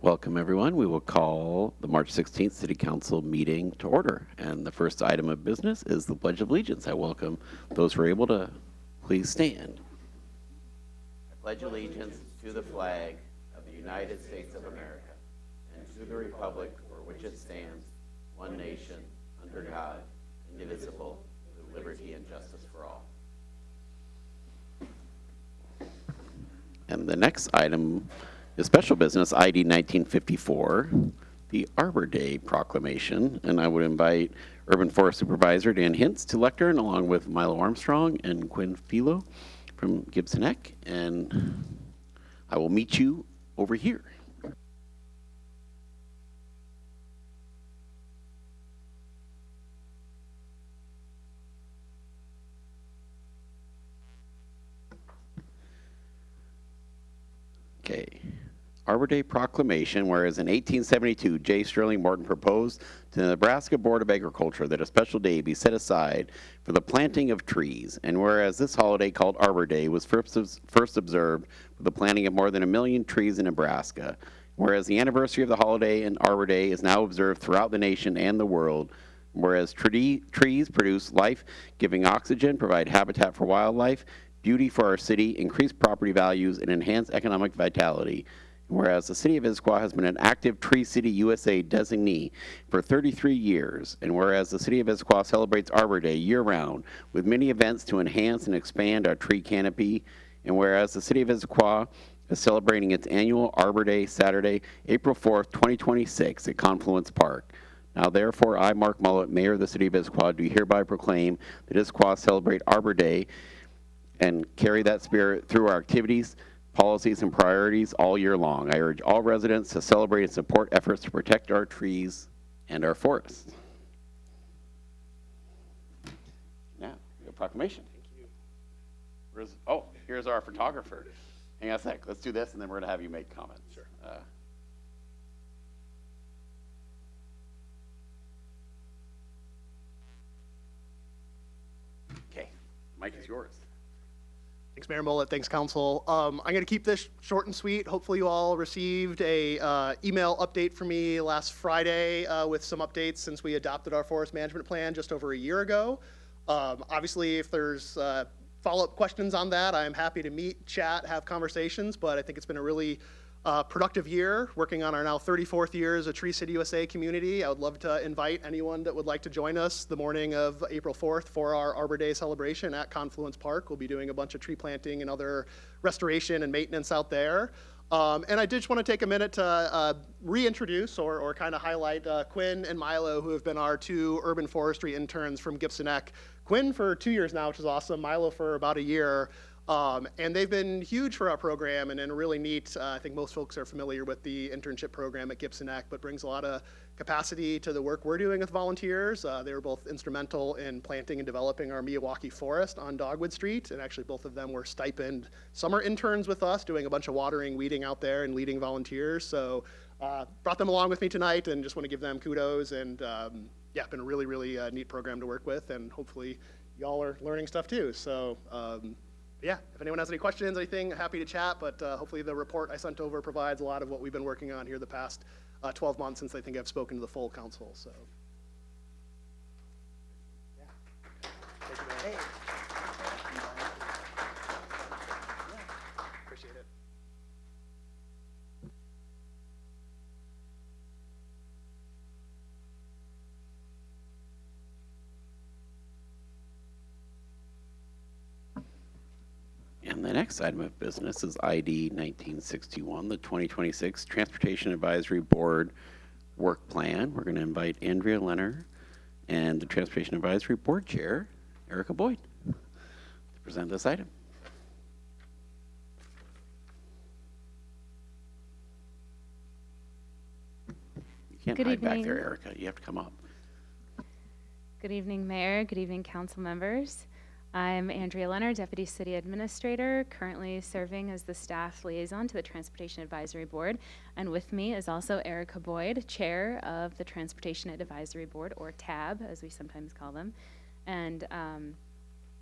Welcome, everyone. We will call the March 16th City Council meeting to order. And the first item of business is the Pledge of Allegiance. I welcome those who are able to please stand. I pledge allegiance to the flag of the United States of America and to the republic for which it stands, one nation, under God, indivisible, with liberty and justice for all. And the next item is special business ID 1954, the Arbor Day Proclamation. And I would invite Urban Forest Supervisor Dan Hintz to lectern, along with Milo Armstrong and Quinn Philo from Gibson Eck. And I will meet you over here. Okay. Arbor Day Proclamation, whereas in 1872, J. Sterling Morton proposed to the Nebraska Board of Agriculture that a special day be set aside for the planting of trees, and whereas this holiday called Arbor Day was first observed with the planting of more than 1 million trees in Nebraska, whereas the anniversary of the holiday and Arbor Day is now observed throughout the nation and the world, whereas trees produce life-giving oxygen, provide habitat for wildlife, beauty for our city, increase property values, and enhance economic vitality. Whereas the City of Issaquah has been an active Tree City USA designee for 33 years, and whereas the City of Issaquah celebrates Arbor Day year-round with many events to enhance and expand our tree canopy, and whereas the City of Issaquah is celebrating its annual Arbor Day Saturday, April 4th, 2026 at Confluence Park. Now therefore, I, Mark Mullett, Mayor of the City of Issaquah, do hereby proclaim that Issaquah celebrate Arbor Day and carry that spirit through our activities, policies, and priorities all year long. I urge all residents to celebrate and support efforts to protect our trees and our forests. Now, a proclamation. Thank you. Here's our photographer. Hang on a sec. Let's do this, and then we're going to have you make comments. Sure. Okay, Mike is yours. Thanks, Mayor Mullett. Thanks, Council. I'm going to keep this short and sweet. Hopefully you all received a email update from me last Friday with some updates since we adopted our forest management plan just over a year ago. Obviously, if there's follow-up questions on that, I'm happy to meet, chat, have conversations, but I think it's been a really productive year, working on our now 34th year as a Tree City USA community. I would love to invite anyone that would like to join us the morning of April 4th for our Arbor Day celebration at Confluence Park. We'll be doing a bunch of tree planting and other restoration and maintenance out there. And I did just want to take a minute to reintroduce or kind of highlight Quinn and Milo, who have been our two urban forestry interns from Gibson Eck. Quinn for 2 years now, which is awesome. Milo for about a year. And they've been huge for our program and really neat. I think most folks are familiar with the internship program at Gibson Eck, but brings a lot of capacity to the work we're doing with volunteers. They were both instrumental in planting and developing our Miyawaki forest on Dogwood Street, and actually both of them were stipend summer interns with us, doing a bunch of watering, weeding out there, and leading volunteers. So brought them along with me tonight and just want to give them kudos. And yeah, been a really, really neat program to work with, and hopefully y'all are learning stuff too. So yeah, if anyone has any questions, anything, happy to chat, but hopefully the report I sent over provides a lot of what we've been working on here the past 12 months since I think I've spoken to the full council. So yeah. Thank you, man. Appreciate it. And the next item of business is ID 1961, the 2026 Transportation Advisory Board Work Plan. We're going to invite Andrea Leonard and the Transportation Advisory Board Chair, Erica Boyd, to present this item. You can't hide back there, Erica. You have to come up. Good evening, Mayor. Good evening, council members. I'm Andrea Leonard, Deputy City Administrator, currently serving as the staff liaison to the Transportation Advisory Board. And with me is also Erica Boyd, Chair of the Transportation Advisory Board, or TAB, as we sometimes call them. And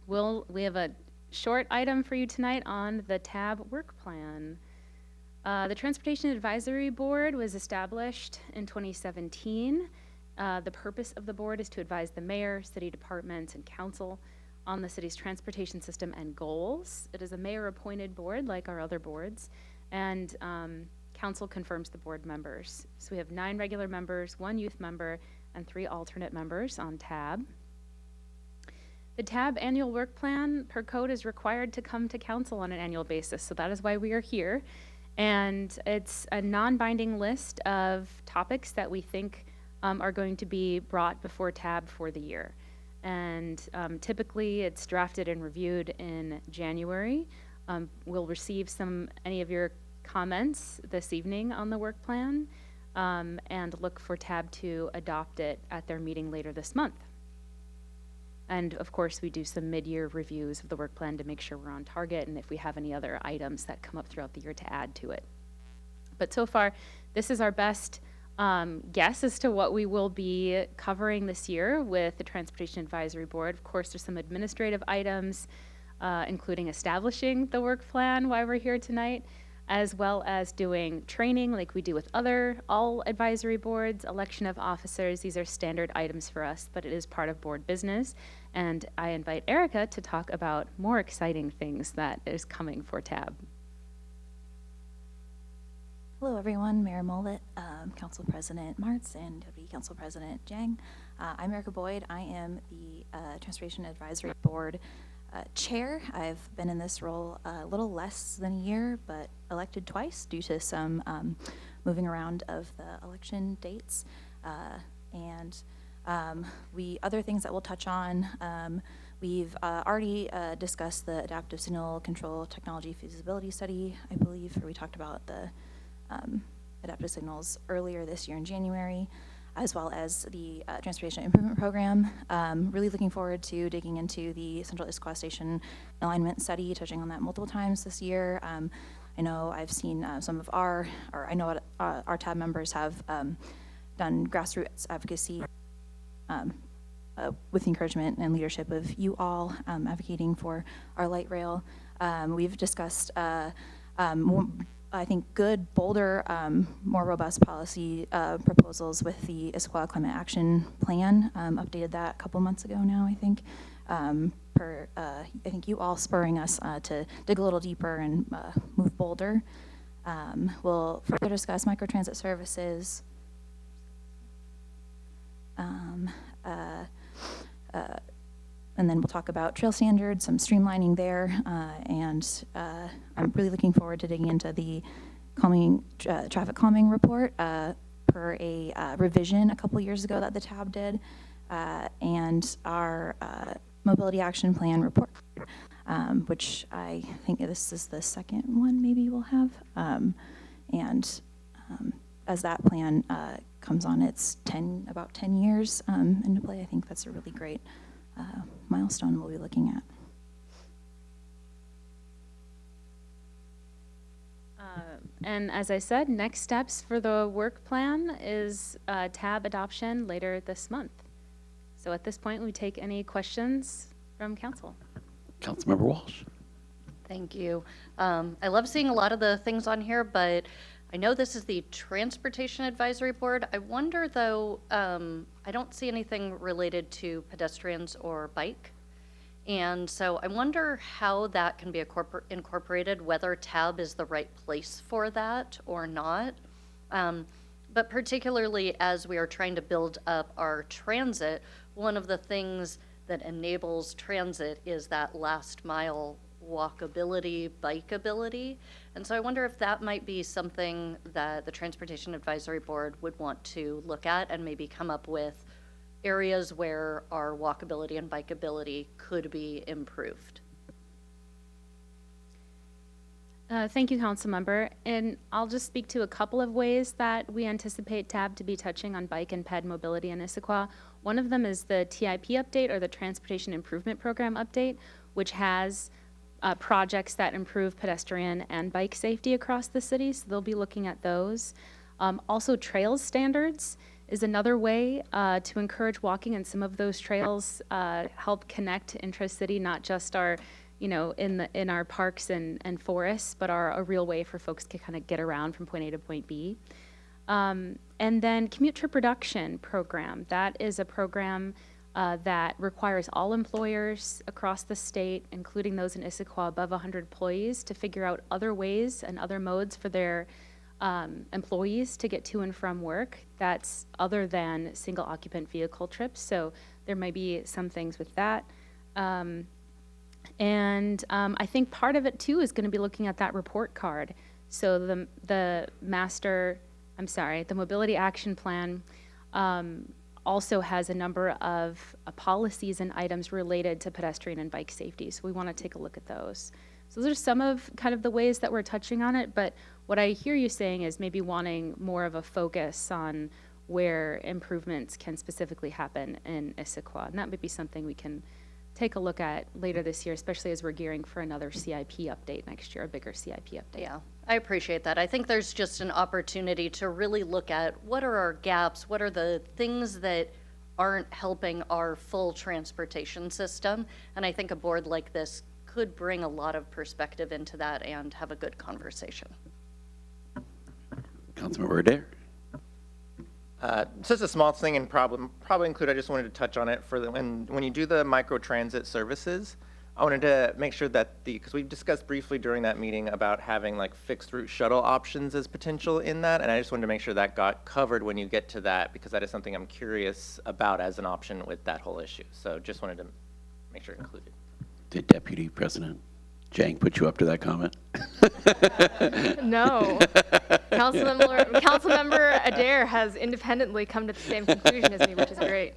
we have a short item for you tonight on the TAB work plan. The Transportation Advisory Board was established in 2017. The purpose of the board is to advise the mayor, city departments, and council on the city's transportation system and goals. It is a mayor-appointed board like our other boards, and council confirms the board members. So we have 9 regular members, 1 youth member, and 3 alternate members on TAB. The TAB annual work plan per code is required to come to council on an annual basis, so that is why we are here. And it's a non-binding list of topics that we think are going to be brought before TAB for the year. And typically it's drafted and reviewed in January. We'll receive any of your comments this evening on the work plan and look for TAB to adopt it at their meeting later this month. And of course, we do some mid-year reviews of the work plan to make sure we're on target and if we have any other items that come up throughout the year to add to it. But so far, this is our best guess as to what we will be covering this year with the Transportation Advisory Board. Of course, there's some administrative items, including establishing the work plan while we're here tonight, as well as doing training like we do with all advisory boards, election of officers. These are standard items for us, but it is part of board business. And I invite Erica to talk about more exciting things that is coming for TAB. Hello, everyone. Mayor Mullet, Council President Martz, and Deputy Council President Jang. I'm Erica Boyd. I am the Transportation Advisory Board Chair. I've been in this role a little less than a year, but elected twice due to some moving around of the election dates. Other things that we'll touch on, we've already discussed the Adaptive Signal Control Technology Feasibility Study, I believe, where we talked about the adaptive signals earlier this year in January, as well as the Transportation Improvement Program. Really looking forward to digging into the Central Issaquah Station alignment study, touching on that multiple times this year. I know I've seen I know our TAB members have done grassroots advocacy with the encouragement and leadership of you all advocating for our light rail. We've discussed I think good, bolder, more robust policy proposals with the Issaquah Climate Action Plan. Updated that a couple months ago now, I think. I think you all spurring us to dig a little deeper and move bolder. We'll further discuss microtransit services. And then we'll talk about trail standards, some streamlining there, and I'm really looking forward to digging into the traffic calming report per a revision a couple years ago that the TAB did, and our mobility action plan report, which I think this is the second one maybe we'll have. As that plan comes on its about 10 years into play, I think that's a really great milestone we'll be looking at. And as I said, next steps for the work plan is TAB adoption later this month. So at this point, we take any questions from council. Councilmember Walsh. Thank you. I love seeing a lot of the things on here, but I know this is the Transportation Advisory Board. I wonder, though, I don't see anything related to pedestrians or bike. And so I wonder how that can be incorporated, whether TAB is the right place for that or not. But particularly as we are trying to build up our transit, one of the things that enables transit is that last mile walkability, bikeability. And so I wonder if that might be something that the Transportation Advisory Board would want to look at and maybe come up with areas where our walkability and bikeability could be improved. Thank you, Councilmember. And I'll just speak to a couple of ways that we anticipate TAB to be touching on bike and ped mobility in Issaquah. One of them is the TIP update, or the Transportation Improvement Program update, which has projects that improve pedestrian and bike safety across the city, so they'll be looking at those. Also, trails standards is another way to encourage walking, and some of those trails help connect intra-city, not just our in our parks and forests, but are a real way for folks to kind of get around from point A to point B. And then commute trip reduction program. That is a program that requires all employers across the state, including those in Issaquah above 100 employees, to figure out other ways and other modes for their employees to get to and from work that's other than single occupant vehicle trips. So there might be some things with that. I think part of it too is going to be looking at that report card. So the Mobility Action Plan also has a number of policies and items related to pedestrian and bike safety. So we want to take a look at those. So those are some of kind of the ways that we're touching on it, but what I hear you saying is maybe wanting more of a focus on where improvements can specifically happen in Issaquah. And that might be something we can take a look at later this year, especially as we're gearing for another CIP update next year, a bigger CIP update. Yeah, I appreciate that. I think there's just an opportunity to really look at what are our gaps, what are the things that aren't helping our full transportation system. And I think a board like this could bring a lot of perspective into that and have a good conversation. Councilmember Adair. Just a small thing and probably include, I just wanted to touch on it for when you do the micro transit services, I wanted to make sure that because we discussed briefly during that meeting about having like fixed route shuttle options as potential in that, and I just wanted to make sure that got covered when you get to that, because that is something I'm curious about as an option with that whole issue. So just wanted to make sure included. Did Deputy President Jang put you up to that comment? No. Councilmember Adair has independently come to the same conclusion as me, which is great.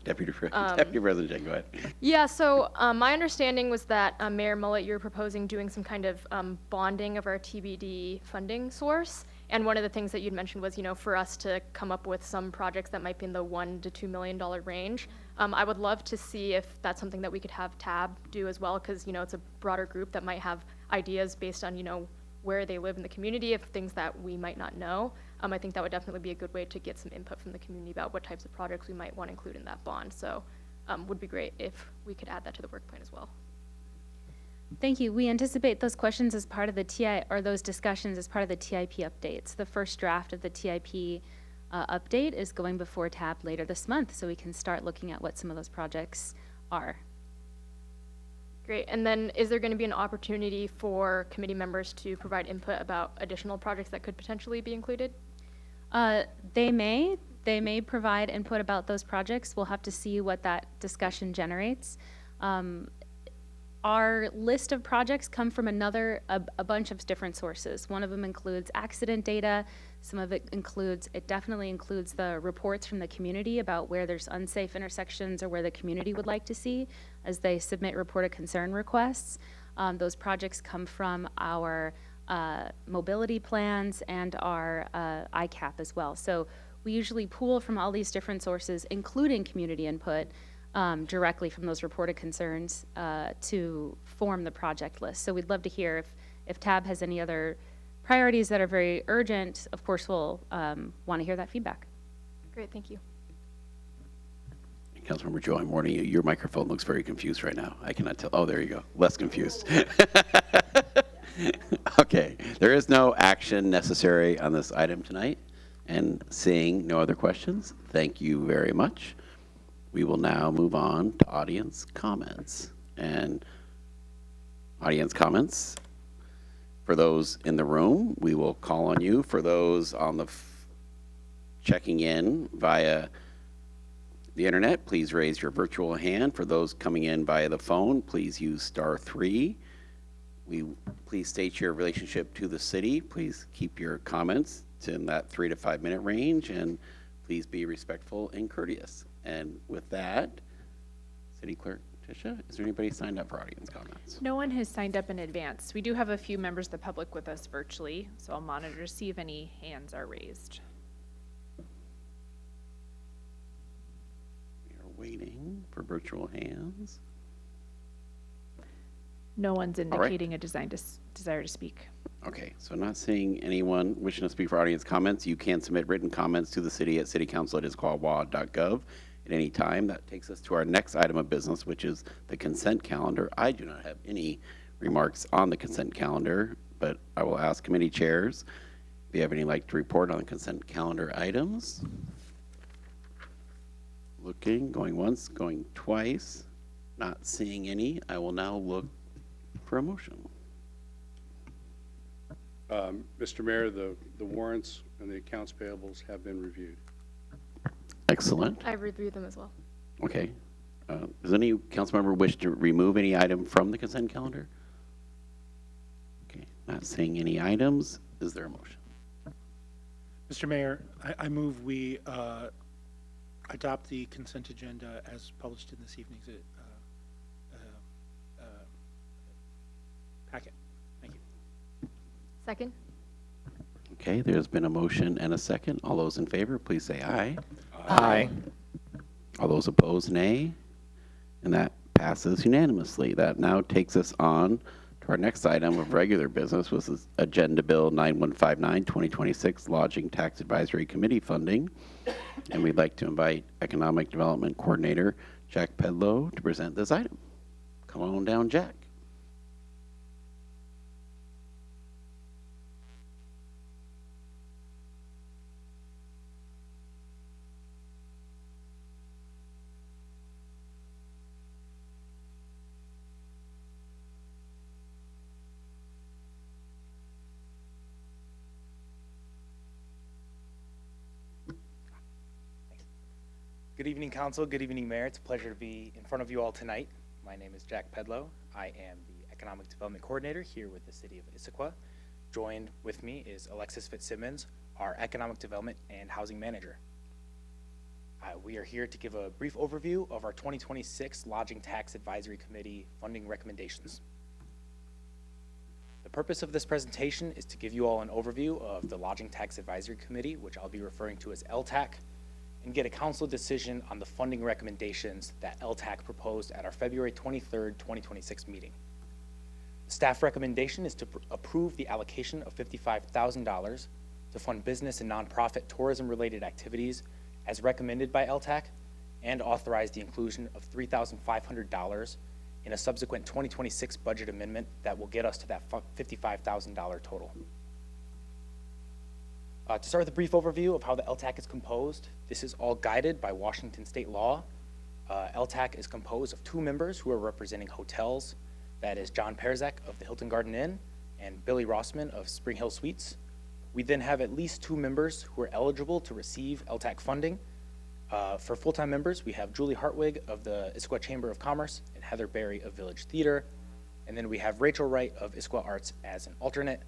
Deputy President Jang, go ahead. Yeah, so my understanding was that, Mayor Mullet, you were proposing doing some kind of bonding of our TBD funding source. And one of the things that you'd mentioned was, for us to come up with some projects that might be in the $1 to $2 million range. I would love to see if that's something that we could have TAB do as well, because, it's a broader group that might have ideas based on, where they live in the community, of things that we might not know. I think that would definitely be a good way to get some input from the community about what types of projects we might want to include in that bond. So would be great if we could add that to the work plan as well. Thank you. We anticipate those questions as part of the TI, or those discussions as part of the TIP updates. The first draft of the TIP update is going before TAB later this month, so we can start looking at what some of those projects are. Great. And then is there going to be an opportunity for committee members to provide input about additional projects that could potentially be included? They may provide input about those projects. We'll have to see what that discussion generates. Our list of projects come from a bunch of different sources. One of them includes accident data. Some of it definitely includes the reports from the community about where there's unsafe intersections or where the community would like to see as they submit report of concern requests. Those projects come from our mobility plans and our ICAP as well. So we usually pool from all these different sources, including community input, directly from those reported concerns to form the project list. So we'd love to hear if TAB has any other priorities that are very urgent. Of course, we'll want to hear that feedback. Great, thank you. Councilmember Joe, I'm warning you, your microphone looks very confused right now. I cannot tell. Oh, there you go. Less confused. Okay, there is no action necessary on this item tonight. And seeing no other questions, thank you very much. We will now move on to audience comments. And audience comments, for those in the room, we will call on you. For those on the checking in via the internet, please raise your virtual hand. For those coming in via the phone, please use *3. Please state your relationship to the city. Please keep your comments in that 3 to 5 minute range, and please be respectful and courteous. And with that, City Clerk Tisha, is there anybody signed up for audience comments? No one has signed up in advance. We do have a few members of the public with us virtually, so I'll monitor to see if any hands are raised. We are waiting for virtual hands. No one's indicating a desire to speak. Okay, so not seeing anyone wishing to speak for audience comments. You can submit written comments to the city at citycouncil@issaquah.gov. at any time. That takes us to our next item of business, which is the consent calendar. I do not have any remarks on the consent calendar, but I will ask committee chairs if you have any like to report on the consent calendar items. Looking, going once, going twice, not seeing any. I will now look for a motion. Mr. Mayor, the warrants and the accounts payables have been reviewed. Excellent. I reviewed them as well. Okay. Does any council member wish to remove any item from the consent calendar? Okay, not seeing any items. Is there a motion? Mr. Mayor, I move we adopt the consent agenda as published in this evening's packet. Thank you. Second? Okay, there's been a motion and a second. All those in favor, please say aye. Aye. All those opposed, nay. And that passes unanimously. That now takes us on to our next item of regular business, which is Agenda Bill 9159, 2026, Lodging Tax Advisory Committee funding. And we'd like to invite Economic Development Coordinator Jack Pedlow to present this item. Come on down, Jack. Good evening, Council. Good evening, Mayor. It's a pleasure to be in front of you all tonight. My name is Jack Pedlow. I am the Economic Development Coordinator here with the City of Issaquah. Joined with me is Alexis Fitzsimmons, our Economic Development and Housing Manager. We are here to give a brief overview of our 2026 Lodging Tax Advisory Committee funding recommendations. The purpose of this presentation is to give you all an overview of the Lodging Tax Advisory Committee, which I'll be referring to as LTAC, and get a council decision on the funding recommendations that LTAC proposed at our February 23rd, 2026 meeting. The staff recommendation is to approve the allocation of $55,000 to fund business and nonprofit tourism-related activities as recommended by LTAC, and authorize the inclusion of $3,500 in a subsequent 2026 budget amendment that will get us to that $55,000 total. To start with a brief overview of how the LTAC is composed, this is all guided by Washington state law. LTAC is composed of two members who are representing hotels. That is John Perzak of the Hilton Garden Inn and Billy Rossman of Spring Hill Suites. We then have at least two members who are eligible to receive LTAC funding. For full-time members, we have Julie Hartwig of the Issaquah Chamber of Commerce and Heather Berry of Village Theater. And then we have Rachel Wright of Issaquah Arts as an alternate.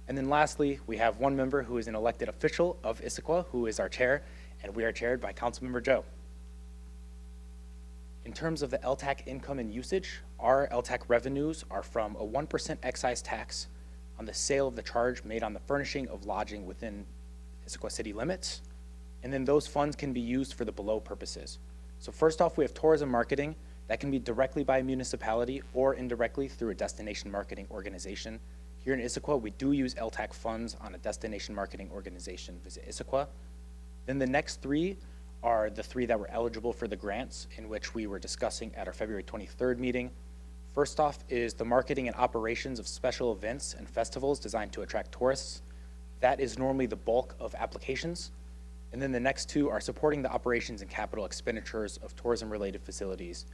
And then lastly, we have one member who is an elected official of Issaquah, who is our chair, and we are chaired by Councilmember Joe. In terms of the LTAC income and usage, our LTAC revenues are from a 1% excise tax on the sale of the charge made on the furnishing of lodging within Issaquah city limits. And then those funds can be used for the below purposes. So first off, we have tourism marketing that can be directly by a municipality or indirectly through a destination marketing organization. Here in Issaquah, we do use LTAC funds on a destination marketing organization, Visit Issaquah. Then the next three are the three that were eligible for the grants, in which we were discussing at our February 23rd meeting. First off is the marketing and operations of special events and festivals designed to attract tourists. That is normally the bulk of applications. And then the next two are supporting the operations and capital expenditures of tourism-related facilities,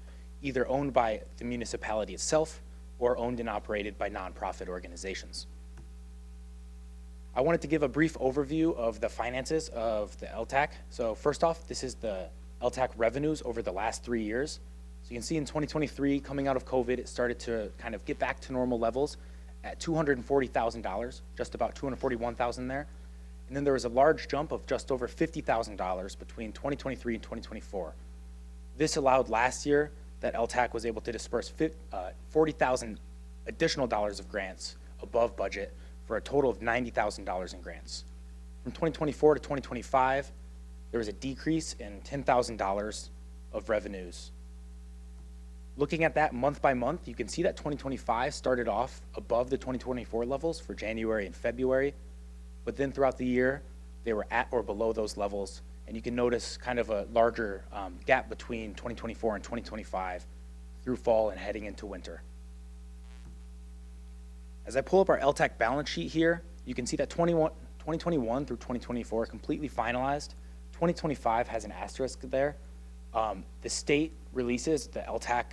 either owned by the municipality itself or owned and operated by nonprofit organizations. I wanted to give a brief overview of the finances of the LTAC. So first off, this is the LTAC revenues over the last 3 years. So you can see in 2023, coming out of COVID, it started to kind of get back to normal levels at $240,000, just about $241,000 there. And then there was a large jump of just over $50,000 between 2023 and 2024. This allowed last year that LTAC was able to disperse $40,000 additional dollars of grants above budget for a total of $90,000 in grants. From 2024 to 2025, there was a decrease in $10,000 of revenues. Looking at that month by month, you can see that 2025 started off above the 2024 levels for January and February, but then throughout the year, they were at or below those levels, and And you can notice kind of a larger gap between 2024 and 2025 through fall and heading into winter. As I pull up our LTAC balance sheet here, you can see that 2021 through 2024 completely finalized. 2025 has an asterisk there. The state releases the LTAC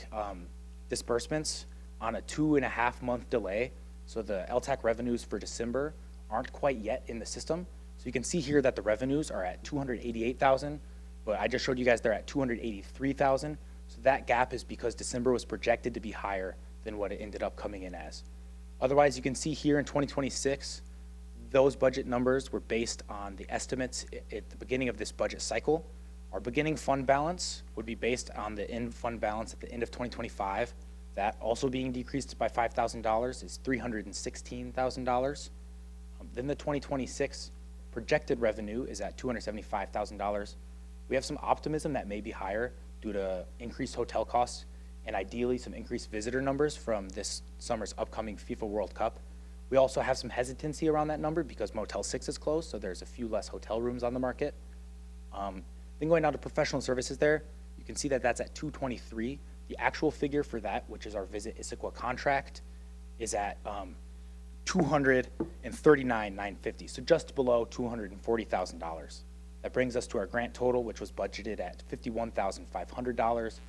disbursements on a 2.5-month delay. So the LTAC revenues for December aren't quite yet in the system. So you can see here that the revenues are at 288,000, but I just showed you guys they're at 283,000. So that gap is because December was projected to be higher than what it ended up coming in as. Otherwise, you can see here in 2026, those budget numbers were based on the estimates at the beginning of this budget cycle. Our beginning fund balance would be based on the end fund balance at the end of 2025. That also being decreased by $5,000 is $316,000. Then the 2026 projected revenue is at $275,000. We have some optimism that may be higher due to increased hotel costs and ideally some increased visitor numbers from this summer's upcoming FIFA World Cup. We also have some hesitancy around that number because Motel 6 is closed, so there's a few less hotel rooms on the market. Then going down to professional services there, you can see that that's at 223. The actual figure for that, which is our Visit Issaquah contract, is at 239,950, so just below $240,000. That brings us to our grant total, which was budgeted at $51,500,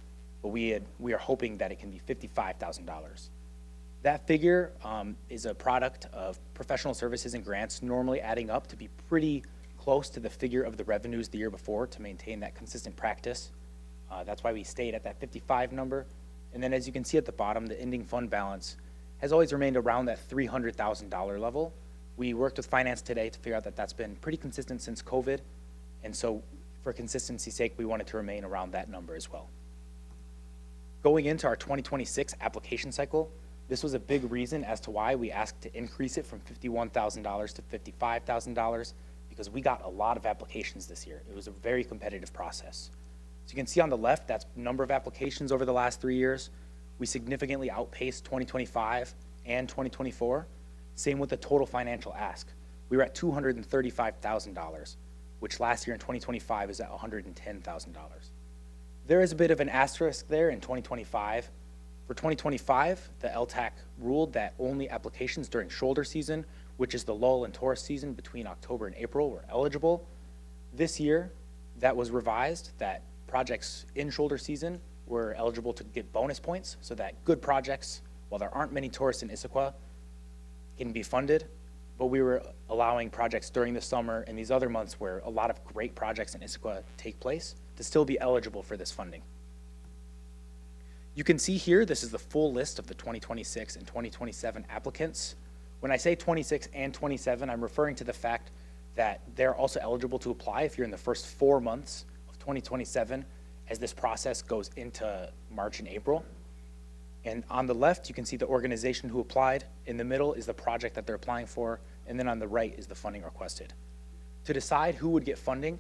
but we are hoping that it can be $55,000. That figure is a product of professional services and grants normally adding up to be pretty close to the figure of the revenues the year before to maintain that consistent practice. That's why we stayed at that 55 number. And then as you can see at the bottom, the ending fund balance has always remained around that $300,000 level. We worked with finance today to figure out that that's been pretty consistent since COVID. And so for consistency's sake, we wanted to remain around that number as well. Going into our 2026 application cycle, this was a big reason as to why we asked to increase it from $51,000 to $55,000 because we got a lot of applications this year. It was a very competitive process. So you can see on the left, that's number of applications over the last 3 years. We significantly outpaced 2025 and 2024. Same with the total financial ask. We were at $235,000, which last year in 2025 is at $110,000. There is a bit of an asterisk there in 2025. For 2025, the LTAC ruled that only applications during shoulder season, which is the lull in tourist season between October and April, were eligible. This year, that was revised, that projects in shoulder season were eligible to get bonus points so that good projects, while there aren't many tourists in Issaquah, can be funded. But we were allowing projects during the summer and these other months where a lot of great projects in Issaquah take place to still be eligible for this funding. You can see here, this is the full list of the 2026 and 2027 applicants. When I say 26 and 27, I'm referring to the fact that they're also eligible to apply if you're in the first 4 months of 2027 as this process goes into March and April. And on the left, you can see the organization who applied. In the middle is the project that they're applying for. And then on the right is the funding requested. To decide who would get funding,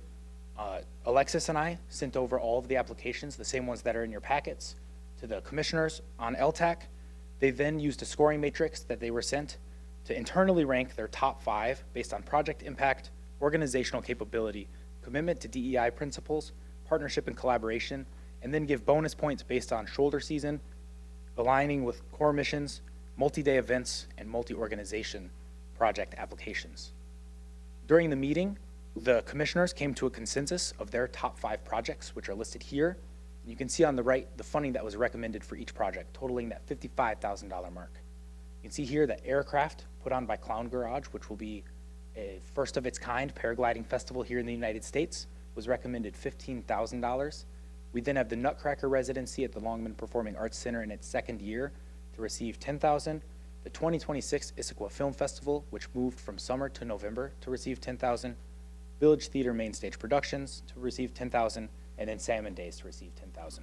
Alexis and I sent over all of the applications, the same ones that are in your packets, to the commissioners on LTAC. They then used a scoring matrix that they were sent to internally rank their top 5 based on project impact, organizational capability, commitment to DEI principles, partnership and collaboration, and then give bonus points based on shoulder season, aligning with core missions, multi-day events, and multi-organization project applications. During the meeting, the commissioners came to a consensus of their top 5 projects, which are listed here. You can see on the right the funding that was recommended for each project, totaling that $55,000 mark. You can see here that aircraft put on by Clown Garage, which will be a first of its kind paragliding festival here in the United States, was recommended $15,000. We then have the Nutcracker residency at the Longman Performing Arts Center in its 2nd year to receive $10,000. The 2026 Issaquah Film Festival, which moved from summer to November to receive $10,000. Village Theater Main Stage Productions to receive $10,000, and then Salmon Days to receive $10,000.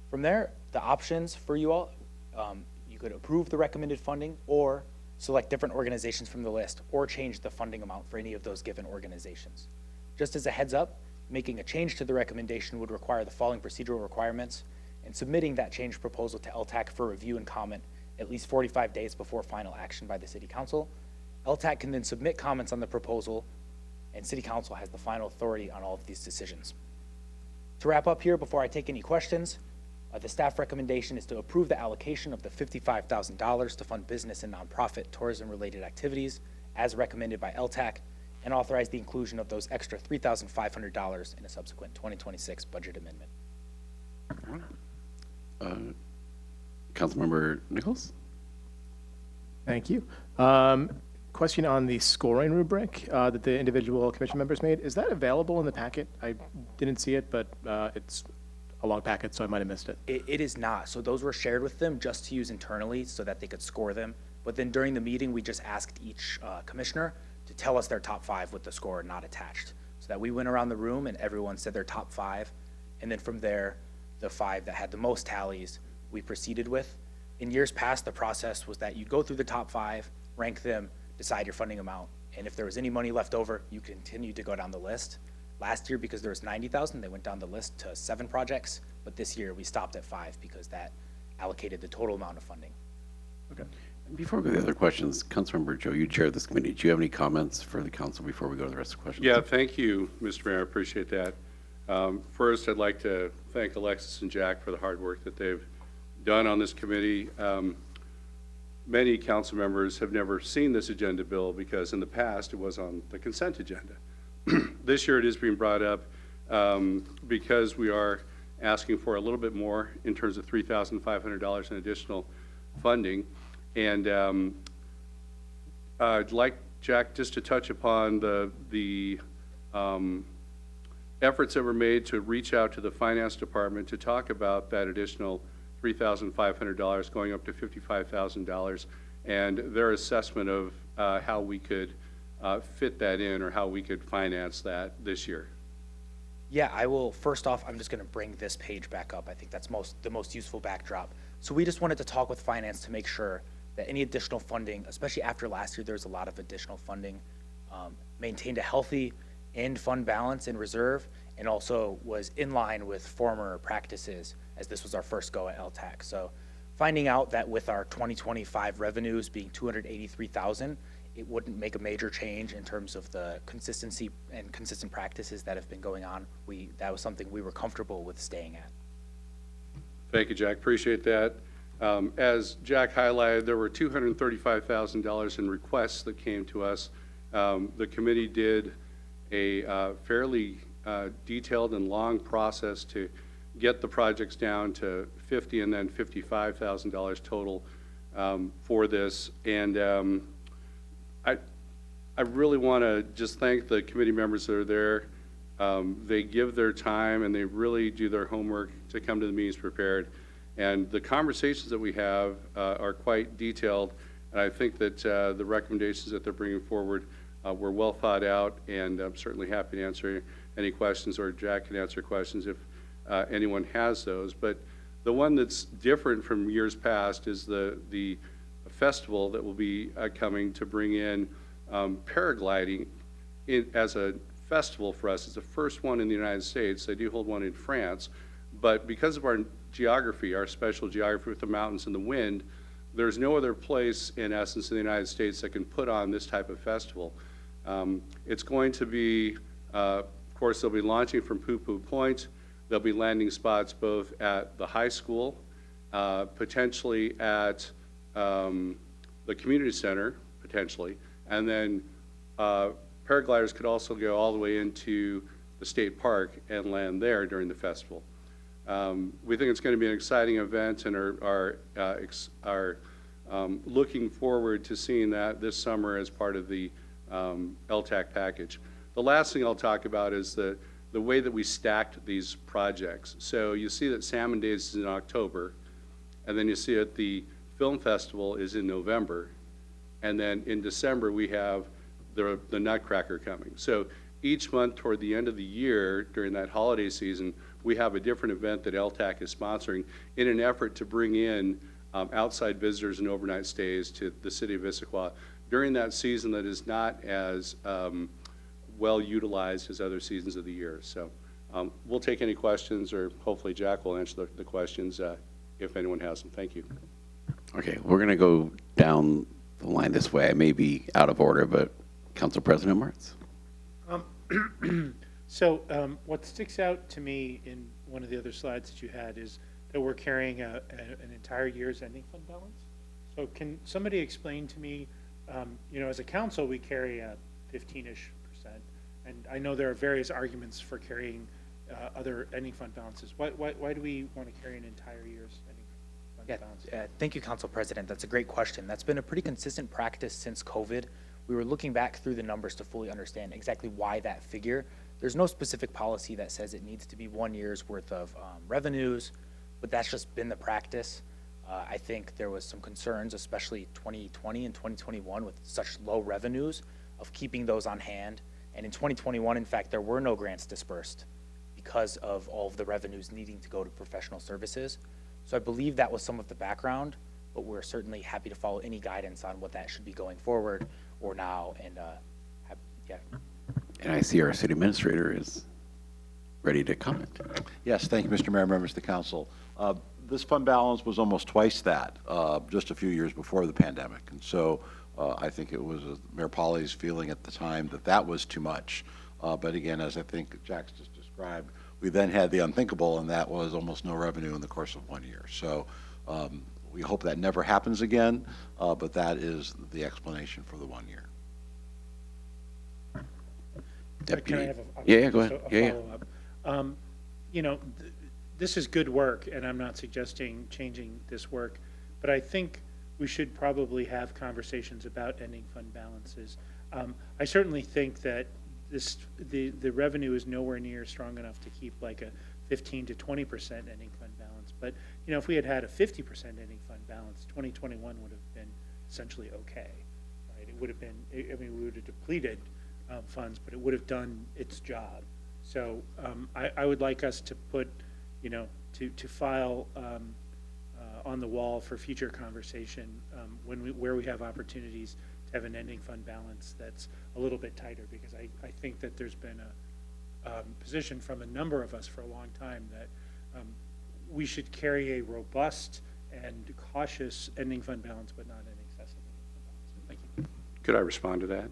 From there, the options for you all, you could approve the recommended funding or select different organizations from the list or change the funding amount for any of those given organizations. Just as a heads up, making a change to the recommendation would require the following procedural requirements, and submitting that change proposal to LTAC for review and comment at least 45 days before final action by the City Council. LTAC can then submit comments on the proposal and City Council has the final authority on all of these decisions. To wrap up here, before I take any questions, the staff recommendation is to approve the allocation of the $55,000 to fund business and nonprofit tourism-related activities as recommended by LTAC, and authorize the inclusion of those extra $3,500 in a subsequent 2026 budget amendment. Councilmember Nichols? Thank you. Question on the scoring rubric that the individual commission members made. Is that available in the packet? I didn't see it, but it's a long packet, so I might have missed it. It is not. So those were shared with them just to use internally so that they could score them. But then during the meeting, we just asked each commissioner to tell us their top 5 with the score not attached. So that we went around the room and everyone said their top 5. And then from there, the 5 that had the most tallies, we proceeded with. In years past, the process was that you go through the top 5, rank them, decide your funding amount. And if there was any money left over, you continue to go down the list. Last year, because there was 90,000, they went down the list to 7 projects. But this year, we stopped at 5 because that allocated the total amount of funding. Okay. Before we go to the other questions, Councilmember Joe, you chair this committee. Do you have any comments for the council before we go to the rest of the questions? Yeah, thank you, Mr. Mayor. I appreciate that. First, I'd like to thank Alexis and Jack for the hard work that they've done on this committee. Many council members have never seen this agenda bill because in the past it was on the consent agenda. This year it is being brought up because we are asking for a little bit more in terms of $3,500 in additional funding. And I'd like Jack just to touch upon the efforts that were made to reach out to the finance department to talk about that additional $3,500 going up to $55,000 and their assessment of how we could fit that in or how we could finance that this year. Yeah, I will. First off, I'm just going to bring this page back up. I think that's the most useful backdrop. So we just wanted to talk with finance to make sure that any additional funding, especially after last year, there was a lot of additional funding, maintained a healthy end fund balance in reserve, and also was in line with former practices, as this was our first go at LTAC. So finding out that with our 2025 revenues being $283,000, it wouldn't make a major change in terms of the consistency and consistent practices that have been going on. That was something we were comfortable with staying at. Thank you, Jack. Appreciate that. As Jack highlighted, there were $235,000 in requests that came to us. The committee did a fairly detailed and long process to get the projects down to $50,000 and then $55,000 total for this. And I really want to just thank the committee members that are there. They give their time and they really do their homework to come to the meetings prepared. And the conversations that we have are quite detailed. And I think that the recommendations that they're bringing forward were well thought out, and I'm certainly happy to answer any questions, or Jack can answer questions if anyone has those. But the one that's different from years past is the festival that will be coming to bring in paragliding as a festival for us. It's the first one in the United States. They do hold one in France, but because of our geography, our special geography with the mountains and the wind, there's no other place in essence in the United States that can put on this type of festival. It's going to be, of course, they'll be launching from Poo-Poo Point. There'll be landing spots both at the high school, potentially at the community center, potentially, and then paragliders could also go all the way into the state park and land there during the festival. We think it's going to be an exciting event and are looking forward to seeing that this summer as part of the LTAC package. The last thing I'll talk about is the way that we stacked these projects. So you see that Salmon Days is in October, and then you see that the Film Festival is in November, and then in December we have the Nutcracker coming. So each month toward the end of the year during that holiday season, we have a different event that LTAC is sponsoring in an effort to bring in outside visitors and overnight stays to the city of Issaquah during that season that is not as well utilized as other seasons of the year. So we'll take any questions, or hopefully Jack will answer the questions if anyone has them. Thank you. Okay, we're going to go down the line this way. I may be out of order, but Council President Martz. So what sticks out to me in one of the other slides that you had is that we're carrying an entire year's ending fund balance. So can somebody explain to me, as a council, we carry a 15-ish%. And I know there are various arguments for carrying other ending fund balances. Why do we want to carry an entire year's ending fund balance? Thank you, Council President. That's a great question. That's been a pretty consistent practice since COVID. We were looking back through the numbers to fully understand exactly why that figure. There's no specific policy that says it needs to be 1 year's worth of revenues, but that's just been the practice. I think there was some concerns, especially 2020 and 2021 with such low revenues, of keeping those on hand. And in 2021, in fact, there were no grants dispersed because of all of the revenues needing to go to professional services. So I believe that was some of the background, but we're certainly happy to follow any guidance on what that should be going forward or now. And yeah. And I see our city administrator is ready to comment. Yes, thank you, Mr. Mayor, members of the council. This fund balance was almost twice that just a few years before the pandemic. And so I think it was Mayor Polly's feeling at the time that that was too much. But again, as I think Jack's just described, we then had the unthinkable, and that was almost no revenue in the course of 1 year. So we hope that never happens again, but that is the explanation for the 1 year. Can I have Go ahead. follow-up? This is good work, and I'm not suggesting changing this work, but I think we should probably have conversations about ending fund balances. I certainly think that the revenue is nowhere near strong enough to keep like a 15 to 20% ending fund balance. But if we had had a 50% ending fund balance, 2021 would have been essentially okay, right? It would have been. We would have depleted funds, but it would have done its job. So I would like us to put, to file on the wall for future conversation where we have opportunities to have an ending fund balance that's a little bit tighter, because I think that there's been a position from a number of us for a long time that we should carry a robust and cautious ending fund balance, but not an excessive ending fund balance. Thank you. Could I respond to that?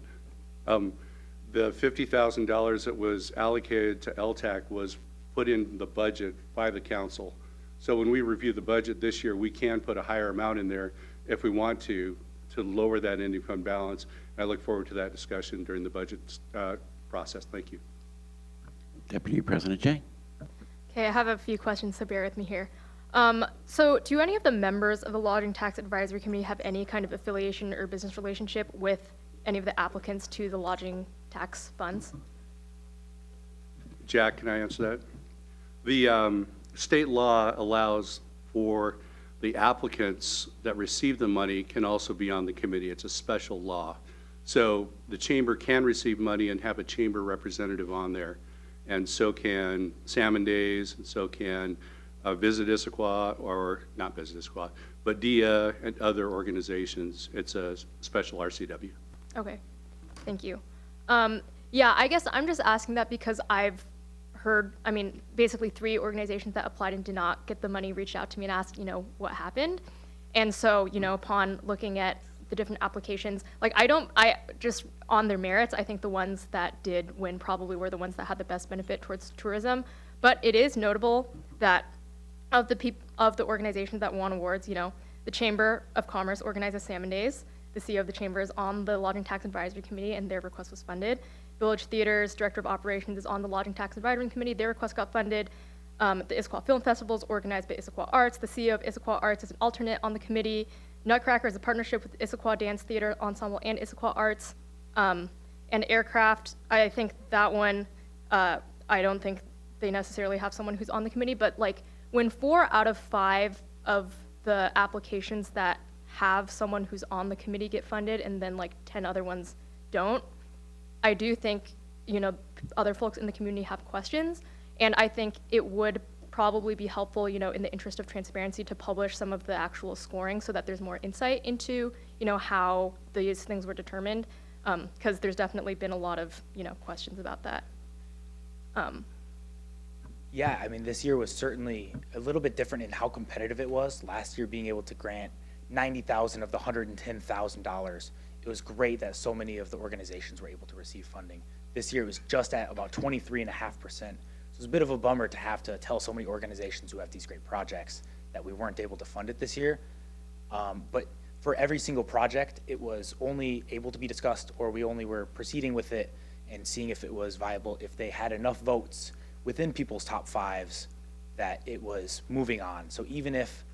The $50,000 that was allocated to LTAC was put in the budget by the council. So when we review the budget this year, we can put a higher amount in there if we want to lower that ending fund balance. I look forward to that discussion during the budget process. Thank you. Deputy President Jay. Okay, I have a few questions, so bear with me here. So do any of the members of the Lodging Tax Advisory Committee have any kind of affiliation or business relationship with any of the applicants to the lodging tax funds? Jack, can I answer that? The state law allows for the applicants that receive the money can also be on the committee. It's a special law. So the chamber can receive money and have a chamber representative on there. And so can Salmon Days, and so can Visit Issaquah, or not Visit Issaquah, but DIA and other organizations. It's a special RCW. Okay, thank you. Yeah, I guess I'm just asking that because I've heard, basically 3 organizations that applied and did not get the money reached out to me and asked, what happened. And so, upon looking at the different applications, just on their merits, I think the ones that did win probably were the ones that had the best benefit towards tourism. But it is notable that of the organizations that won awards, the Chamber of Commerce organizes Salmon Days. The CEO of the Chamber is on the Lodging Tax Advisory Committee, and their request was funded. Village Theater's Director of Operations is on the Lodging Tax Advisory Committee. Their request got funded. The Issaquah Film Festival is organized by Issaquah Arts. The CEO of Issaquah Arts is an alternate on the committee. Nutcracker is a partnership with Issaquah Dance Theater Ensemble and Issaquah Arts. And Aircraft, I think that one, I don't think they necessarily have someone who's on the committee, but when 4 out of 5 of the applications that have someone who's on the committee get funded and then 10 other ones don't, I do think, other folks in the community have questions. And I think it would probably be helpful, in the interest of transparency, to publish some of the actual scoring so that there's more insight into, how these things were determined. Because there's definitely been a lot of, questions about that. Yeah, this year was certainly a little bit different in how competitive it was. Last year, being able to grant $90,000 of the $110,000. It was great that so many of the organizations were able to receive funding. This year it was just at about 23.5%. So it's a bit of a bummer to have to tell so many organizations who have these great projects that we weren't able to fund it this year. But for every single project, it was only able to be discussed, or we only were proceeding with it and seeing if it was viable, if they had enough votes within people's top fives that it was moving on. So even if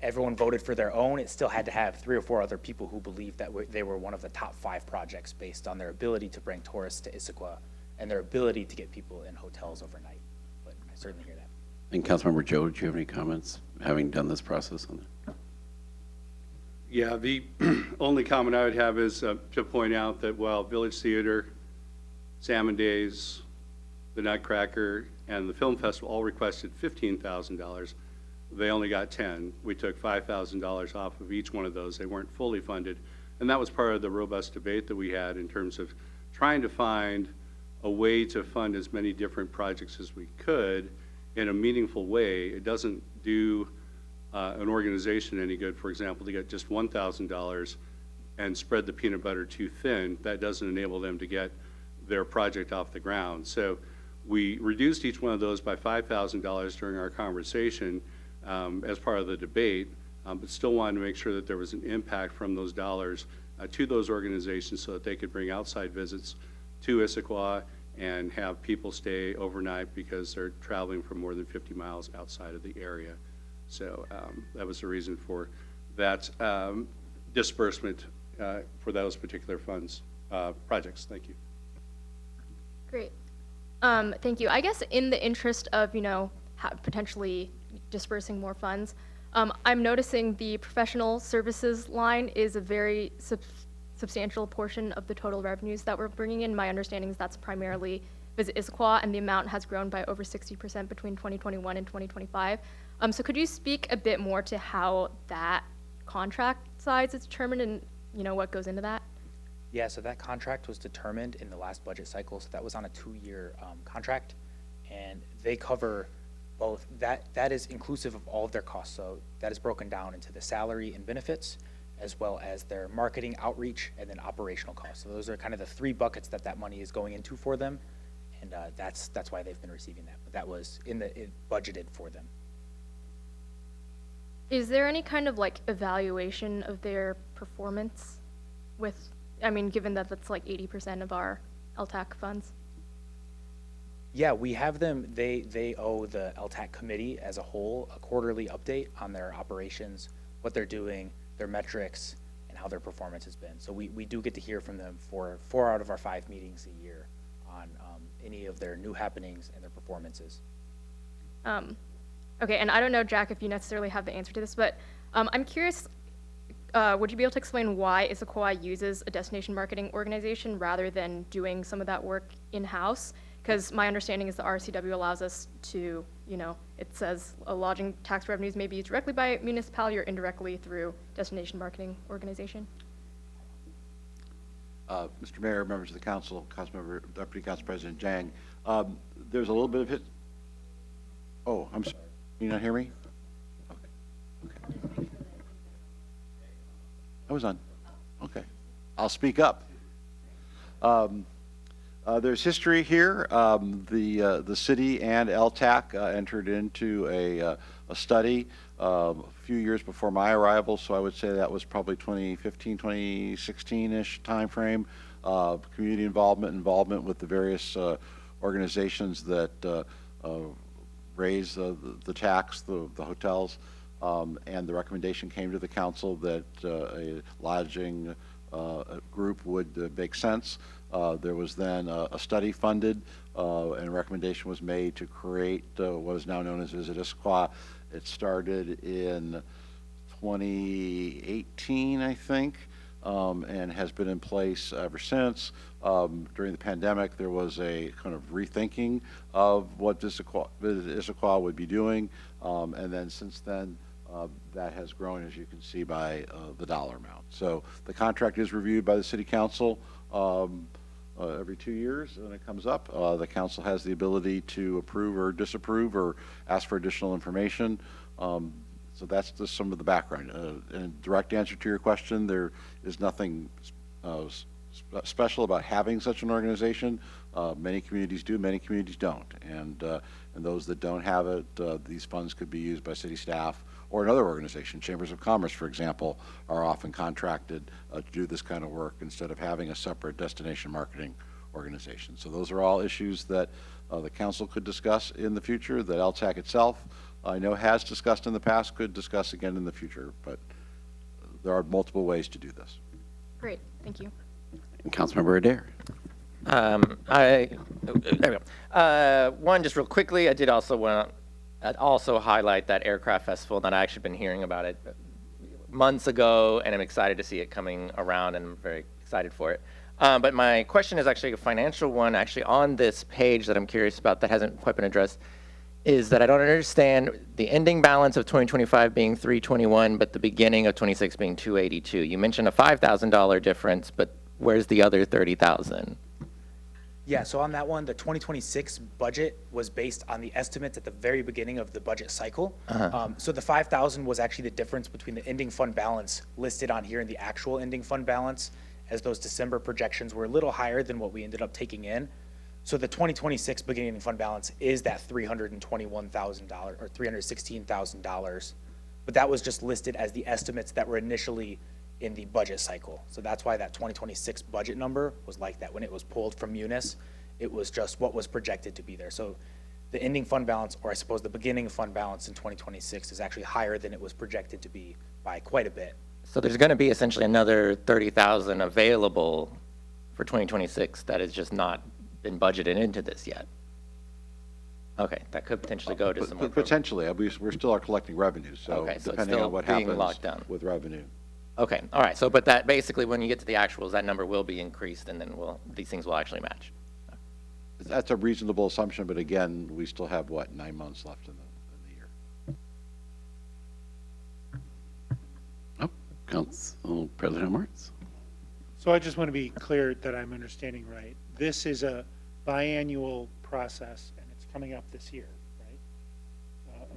everyone voted for their own, it still had to have 3 or 4 other people who believed that they were one of the top 5 projects based on their ability to bring tourists to Issaquah and their ability to get people in hotels overnight. But I certainly hear that. And Councilmember Joe, do you have any comments, having done this process on that? Yeah, the only comment I would have is to point out that while Village Theater, Salmon Days, the Nutcracker, and the Film Festival all requested $15,000, they only got 10. We took $5,000 off of each one of those. They weren't fully funded. And that was part of the robust debate that we had in terms of trying to find a way to fund as many different projects as we could in a meaningful way. It doesn't do an organization any good, for example, to get just $1,000 and spread the peanut butter too thin. That doesn't enable them to get their project off the ground. So we reduced each one of those by $5,000 during our conversation as part of the debate, but still wanted to make sure that there was an impact from those dollars to those organizations so that they could bring outside visits to Issaquah and have people stay overnight because they're traveling from more than 50 miles outside of the area. So that was the reason for that disbursement for those particular funds, projects. Thank you. Great. Thank you. I guess in the interest of, potentially dispersing more funds, I'm noticing the professional services line is a very substantial portion of the total revenues that we're bringing in. My understanding is that's primarily Visit Issaquah, and the amount has grown by over 60% between 2021 and 2025. So could you speak a bit more to how that contract size is determined and, what goes into that? Yeah, so that contract was determined in the last budget cycle, so that was on a 2-year contract, and they cover both, that is inclusive of all of their costs, so that is broken down into the salary and benefits, as well as their marketing, outreach, and then operational costs. So those are kind of the 3 buckets that money is going into for them, and that's why they've been receiving that, but that was budgeted for them. Is there any kind of evaluation of their performance given that that's 80% of our LTAC funds? Yeah, we have them, they owe the LTAC committee as a whole a quarterly update on their operations, what they're doing, their metrics, and how their performance has been. So we do get to hear from them for 4 out of our 5 meetings a year on any of their new happenings and their performances. Okay, and I don't know, Jack, if you necessarily have the answer to this, but I'm curious, would you be able to explain why Issaquah uses a destination marketing organization rather than doing some of that work in-house? Because my understanding is the RCW allows us to, it says lodging tax revenues may be used directly by municipality or indirectly through destination marketing organization. Mr. Mayor, members of the council, Councilmember, Deputy Council President Jang, there's a little bit of it. Oh, I'm sorry. Can you not hear me? Okay. I was on. Okay. I'll speak up. There's history here. The city and LTAC entered into a study a few years before my arrival, so I would say that was probably 2015, 2016-ish timeframe. Community involvement with the various organizations that raise the tax, the hotels, and the recommendation came to the council that a lodging group would make sense. There was then a study funded, and a recommendation was made to create what is now known as Visit Issaquah. It started in 2018, I think, and has been in place ever since. During the pandemic, there was a kind of rethinking of what Issaquah would be doing, and then since then, that has grown, as you can see, by the dollar amount. So the contract is reviewed by the City Council every 2 years when it comes up. The council has the ability to approve or disapprove or ask for additional information. So that's just some of the background. In direct answer to your question, there is nothing special about having such an organization. Many communities do, many communities don't. And those that don't have it, these funds could be used by city staff or another organization. Chambers of Commerce, for example, are often contracted to do this kind of work instead of having a separate destination marketing organization. So those are all issues that the council could discuss in the future, that LTAC itself, I know, has discussed in the past, could discuss again in the future, but there are multiple ways to do this. Great, thank you. And Councilmember Adair. There we go. One, just real quickly, I did also want to highlight that aircraft festival that I actually been hearing about it months ago, and I'm excited to see it coming around, and I'm very excited for it. But my question is actually a financial one, actually on this page that I'm curious about that hasn't quite been addressed, is that I don't understand the ending balance of 2025 being 321, but the beginning of 26 being 282. You mentioned a $5,000 difference, but where's the other 30,000? Yeah, so on that one, the 2026 budget was based on the estimates at the very beginning of the budget cycle. So the 5,000 was actually the difference between the ending fund balance listed on here and the actual ending fund balance, as those December projections were a little higher than what we ended up taking in. So the 2026 beginning fund balance is that $321,000 or $316,000, but that was just listed as the estimates that were initially in the budget cycle. So that's why that 2026 budget number was like that. When it was pulled from Munis, it was just what was projected to be there. So the ending fund balance, or I suppose the beginning fund balance in 2026, is actually higher than it was projected to be by quite a bit. So there's going to be essentially another 30,000 available for 2026 that has just not been budgeted into this yet. Okay, that could potentially go to some more. Potentially, we're still collecting revenue, so Okay, so it's depending still on what being happens locked down. with revenue. Okay, all right. So, but that basically, when you get to the actuals, that number will be increased, and then these things will actually match. That's a reasonable assumption, but again, we still have, what, 9 months left in the year. Oh, Council President Martz. So I just want to be clear that I'm understanding right. This is a biannual process, and it's coming up this year, right?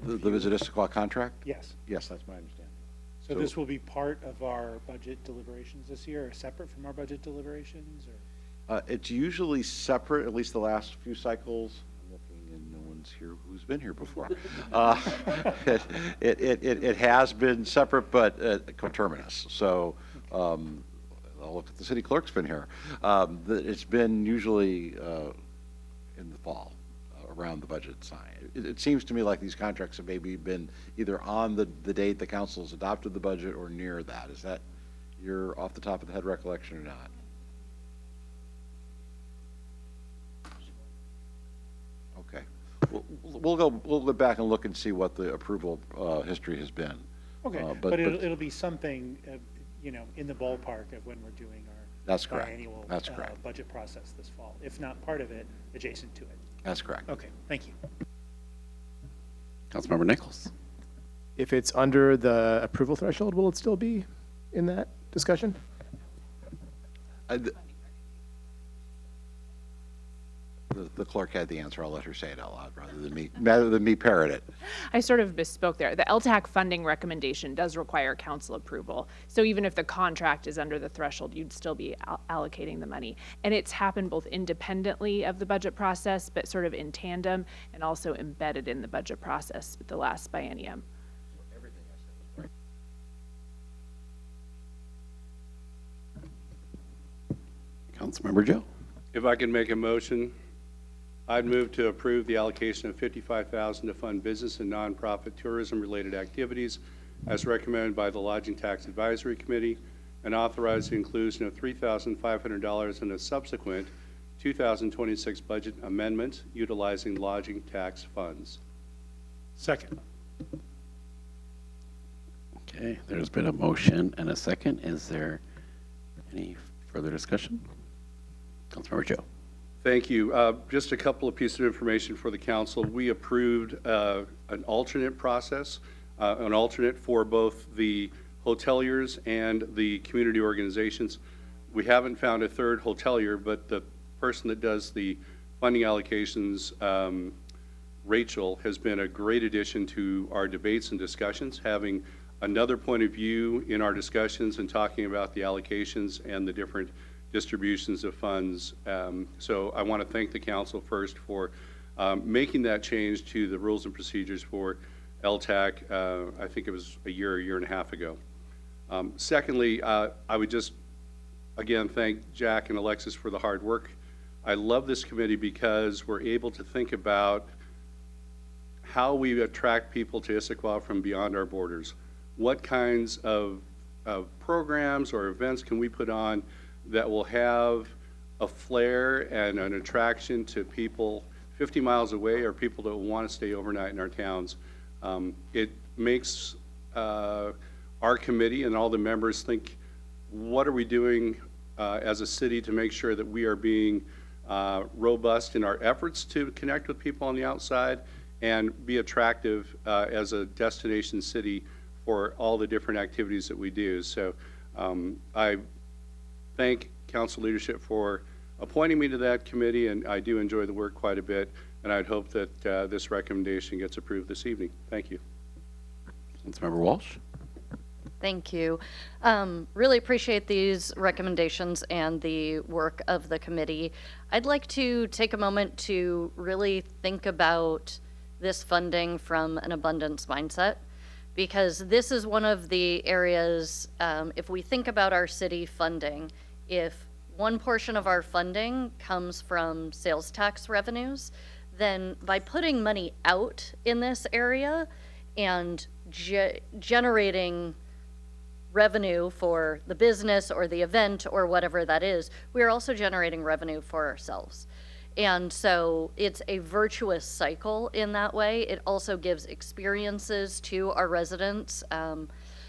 The Visit Issaquah contract? Yes. Yes, that's my understanding. So this will be part of our budget deliberations this year, or separate from our budget deliberations, or? It's usually separate, at least the last few cycles. I'm looking and no one's here who's been here before. It has been separate, but coterminous. So I'll look at the city clerk's been here. It's been usually in the fall, around the budget sign. It seems to me like these contracts have maybe been either on the date the council's adopted the budget or near that. Is that your off the top of the head recollection or not? Okay. We'll go back and look and see what the approval history has been. Okay, but it'll be something, in the ballpark of when we're doing our That's correct. biannual That's correct. budget process this fall, if not part of it, adjacent to it. That's correct. Okay, thank you. Councilmember Nichols. If it's under the approval threshold, will it still be in that discussion? The clerk had the answer. I'll let her say it out loud rather than me parrot it. I sort of misspoke there. The LTAC funding recommendation does require council approval. So even if the contract is under the threshold, you'd still be allocating the money. And it's happened both independently of the budget process, but sort of in tandem, and also embedded in the budget process with the last biennium. Councilmember Joe. If I can make a motion, I'd move to approve the allocation of $55,000 to fund business and nonprofit tourism-related activities as recommended by the Lodging Tax Advisory Committee, and authorize the inclusion of $3,500 in a subsequent 2026 budget amendment utilizing lodging tax funds. Second. Okay, there's been a motion and a second. Is there any further discussion? Councilmember Joe. Thank you. Just a couple of pieces of information for the council. We approved an alternate process, an alternate for both the hoteliers and the community organizations. We haven't found a third hotelier, but the person that does the funding allocations, Rachel, has been a great addition to our debates and discussions, having another point of view in our discussions and talking about the allocations and the different distributions of funds. So I want to thank the council first for making that change to the rules and procedures for LTAC. I think it was a year and a half ago. Secondly, I would just, again, thank Jack and Alexis for the hard work. I love this committee because we're able to think about how we attract people to Issaquah from beyond our borders. What kinds of programs or events can we put on that will have a flair and an attraction to people 50 miles away or people that want to stay overnight in our towns? It makes our committee and all the members think, what are we doing as a city to make sure that we are being robust in our efforts to connect with people on the outside and be attractive as a destination city for all the different activities that we do. So I thank council leadership for appointing me to that committee, and I do enjoy the work quite a bit, and I'd hope that this recommendation gets approved this evening. Thank you. Councilmember Walsh. Thank you. Really appreciate these recommendations and the work of the committee. I'd like to take a moment to really think about this funding from an abundance mindset, because this is one of the areas, if we think about our city funding, if one portion of our funding comes from sales tax revenues, then by putting money out in this area and generating revenue for the business or the event or whatever that is, we are also generating revenue for ourselves. And so it's a virtuous cycle in that way. It also gives experiences to our residents.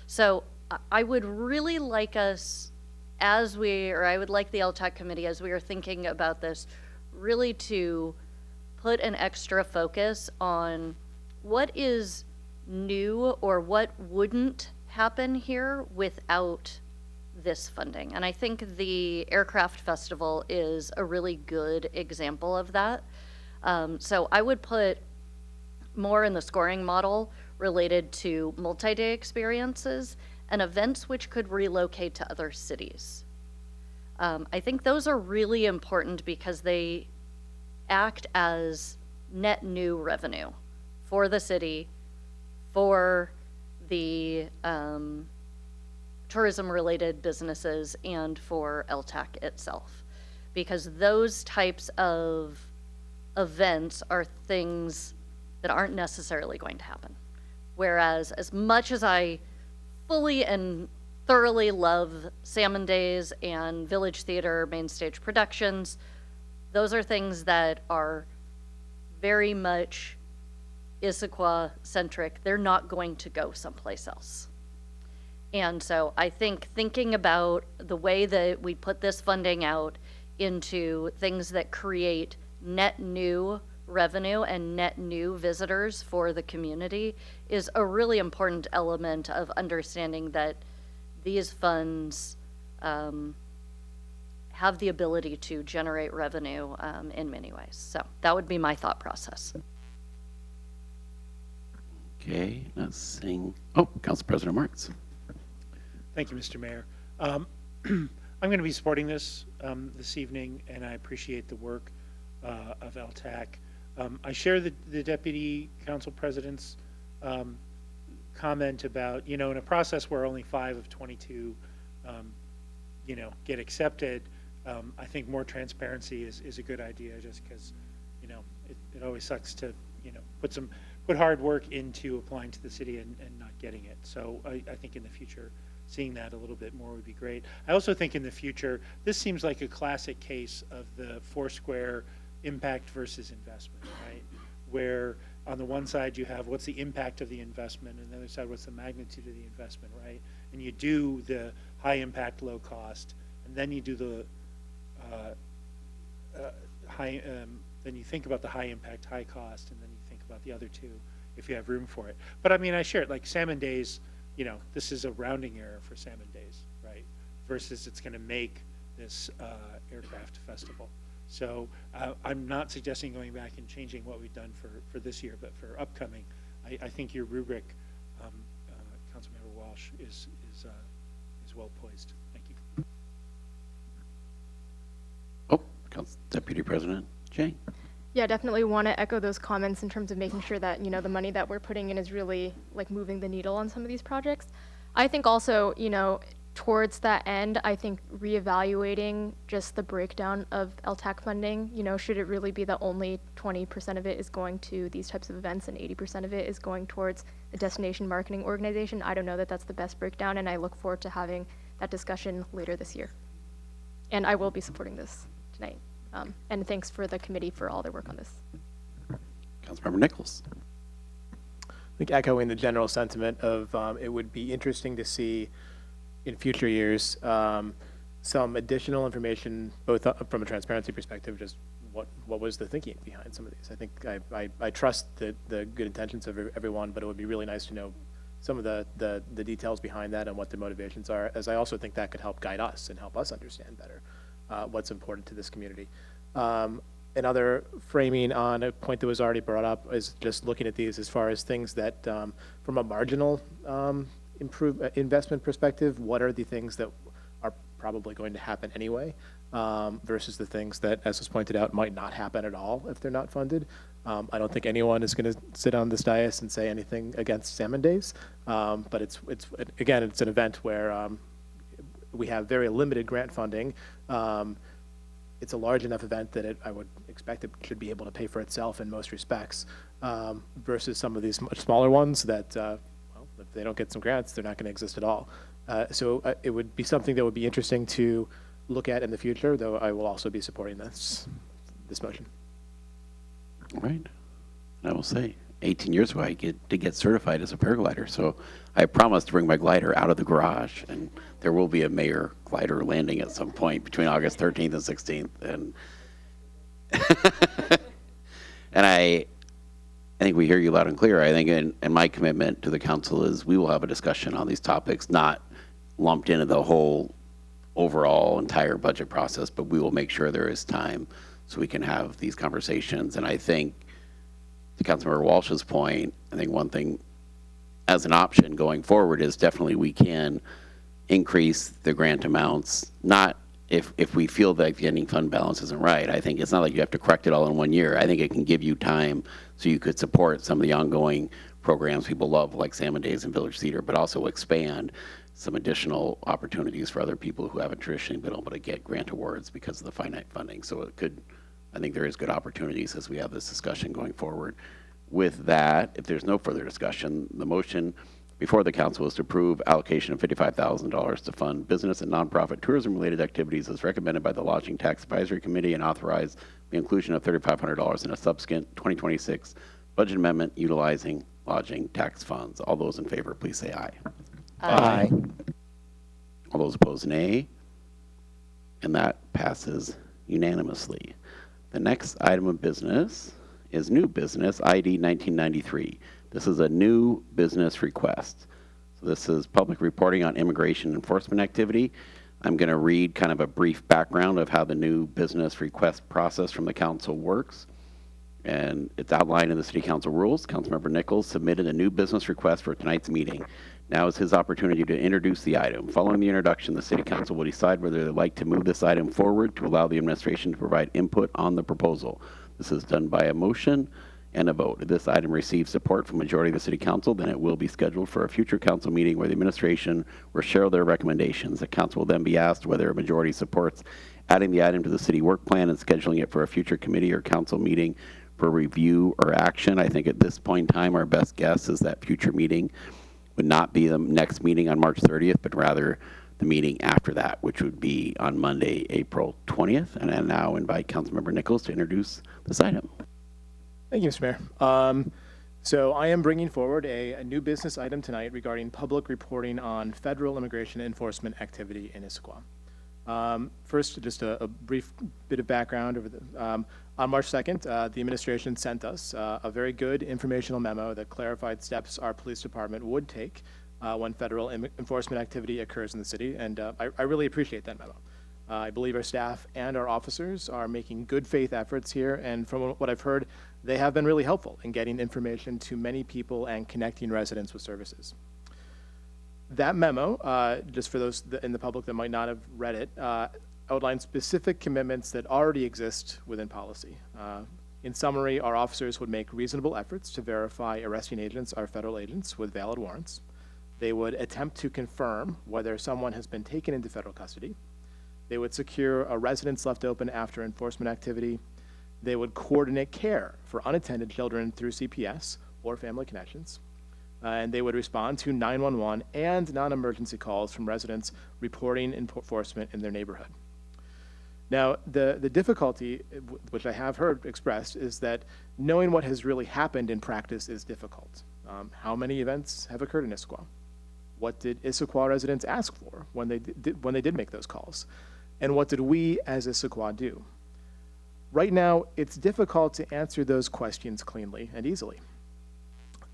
So I would really like us, I would like the LTAC committee, as we are thinking about this, really to put an extra focus on what is new or what wouldn't happen here without this funding. And I think the Aircraft Festival is a really good example of that. So I would put more in the scoring model related to multi-day experiences and events which could relocate to other cities. I think those are really important because they act as net new revenue for the city, for the tourism-related businesses, and for LTAC itself. Because those types of events are things that aren't necessarily going to happen. Whereas as much as I fully and thoroughly love Salmon Days and Village Theater main stage productions, those are things that are very much Issaquah-centric. They're not going to go someplace else. And so I think thinking about the way that we put this funding out into things that create net new revenue and net new visitors for the community is a really important element of understanding that these funds have the ability to generate revenue in many ways. So that would be my thought process. Okay, let's sing. Oh, Council President Marks. Thank you, Mr. Mayor. I'm going to be supporting this this evening, and I appreciate the work of LTAC. I share the Deputy Council President's comment about, in a process where only 5 of 22, get accepted, I think more transparency is a good idea, just because, it always sucks to, put hard work into applying to the city and not getting it. So I think in the future, seeing that a little bit more would be great. I also think in the future, this seems like a classic case of the Foursquare impact versus investment, right? Where on the one side you have what's the impact of the investment, and the other side what's the magnitude of the investment, right? And you do the high impact, low cost, and then you do the then you think about the high impact, high cost, and then you think about the other two if you have room for it. But I mean, I share it, like Salmon Days, this is a rounding error for Salmon Days, right? Versus it's going to make this aircraft festival. So I'm not suggesting going back and changing what we've done for this year, but for upcoming, I think your rubric, Councilmember Walsh, is well poised. Thank you. Deputy President Chang. Yeah, definitely want to echo those comments in terms of making sure that, the money that we're putting in is really like moving the needle on some of these projects. I think also, towards that end, I think reevaluating just the breakdown of LTAC funding, should it really be that only 20% of it is going to these types of events and 80% of it is going towards a destination marketing organization? I don't know that that's the best breakdown, and I look forward to having that discussion later this year. And I will be supporting this tonight. And thanks for the committee for all their work on this. Councilmember Nichols. I think echoing the general sentiment of it would be interesting to see in future years some additional information, both from a transparency perspective, just what was the thinking behind some of these. I think I trust the good intentions of everyone, but it would be really nice to know some of the details behind that and what the motivations are, as I also think that could help guide us and help us understand better what's important to this community. Another framing on a point that was already brought up is just looking at these as far as things that, from a marginal investment perspective, what are the things that are probably going to happen anyway, versus the things that, as was pointed out, might not happen at all if they're not funded. I don't think anyone is going to sit on this dais and say anything against Salmon Days, but it's again, it's an event where we have very limited grant funding. It's a large enough event that I would expect it should be able to pay for itself in most respects, versus some of these much smaller ones that, well, if they don't get some grants, they're not going to exist at all. So it would be something that would be interesting to look at in the future, though I will also be supporting this motion. All right. And I will say, 18 years ago, I did get certified as a paraglider, so I promised to bring my glider out of the garage, and there will be a mayor glider landing at some point between August 13th and 16th, and and I think we hear you loud and clear. I think, and my commitment to the council is we will have a discussion on these topics, not lumped into the whole overall entire budget process, but we will make sure there is time so we can have these conversations. And I think, to Councilmember Walsh's point, I think one thing as an option going forward is definitely we can increase the grant amounts, not if we feel that the ending fund balance isn't right. I think it's not like you have to correct it all in 1 year. I think it can give you time so you could support some of the ongoing programs people love, like Salmon Days and Village Theater, but also expand some additional opportunities for other people who haven't traditionally been able to get grant awards because of the finite funding. So it could, I think there is good opportunities as we have this discussion going forward. With that, if there's no further discussion, the motion before the council is to approve allocation of $55,000 to fund business and nonprofit tourism-related activities as recommended by the Lodging Tax Advisory Committee, and authorize the inclusion of $3,500 in a subsequent 2026 budget amendment utilizing lodging tax funds. All those in favor, please say aye. Aye. All those opposed, nay. And that passes unanimously. The next item of business is new business, ID 1993. This is a new business request. So this is public reporting on immigration enforcement activity. I'm going to read kind of a brief background of how the new business request process from the council works. And it's outlined in the city council rules. Councilmember Nichols submitted a new business request for tonight's meeting. Now is his opportunity to introduce the item. Following the introduction, the city council will decide whether they'd like to move this item forward to allow the administration to provide input on the proposal. This is done by a motion and a vote. If this item receives support from a majority of the city council, then it will be scheduled for a future council meeting where the administration will share their recommendations. The council will then be asked whether a majority supports adding the item to the city work plan and scheduling it for a future committee or council meeting for review or action. I think at this point in time, our best guess is that future meeting would not be the next meeting on March 30th, but rather the meeting after that, which would be on Monday, April 20th. And I now invite Councilmember Nichols to introduce this item. Thank you, Mr. Mayor. So I am bringing forward a new business item tonight regarding public reporting on federal immigration enforcement activity in Issaquah. First, just a brief bit of background. On March 2nd, the administration sent us a very good informational memo that clarified steps our police department would take when federal enforcement activity occurs in the city, and I really appreciate that memo. I believe our staff and our officers are making good faith efforts here, and from what I've heard, they have been really helpful in getting information to many people and connecting residents with services. That memo, just for those in the public that might not have read it, outline specific commitments that already exist within policy. In summary, our officers would make reasonable efforts to verify arresting agents are federal agents with valid warrants. They would attempt to confirm whether someone has been taken into federal custody. They would secure a residence left open after enforcement activity. They would coordinate care for unattended children through CPS or Family Connections. And they would respond to 911 and non-emergency calls from residents reporting enforcement in their neighborhood. Now, the difficulty, which I have heard expressed, is that knowing what has really happened in practice is difficult. How many events have occurred in Issaquah? What did Issaquah residents ask for when they did make those calls? And what did we as Issaquah do? Right now, it's difficult to answer those questions cleanly and easily.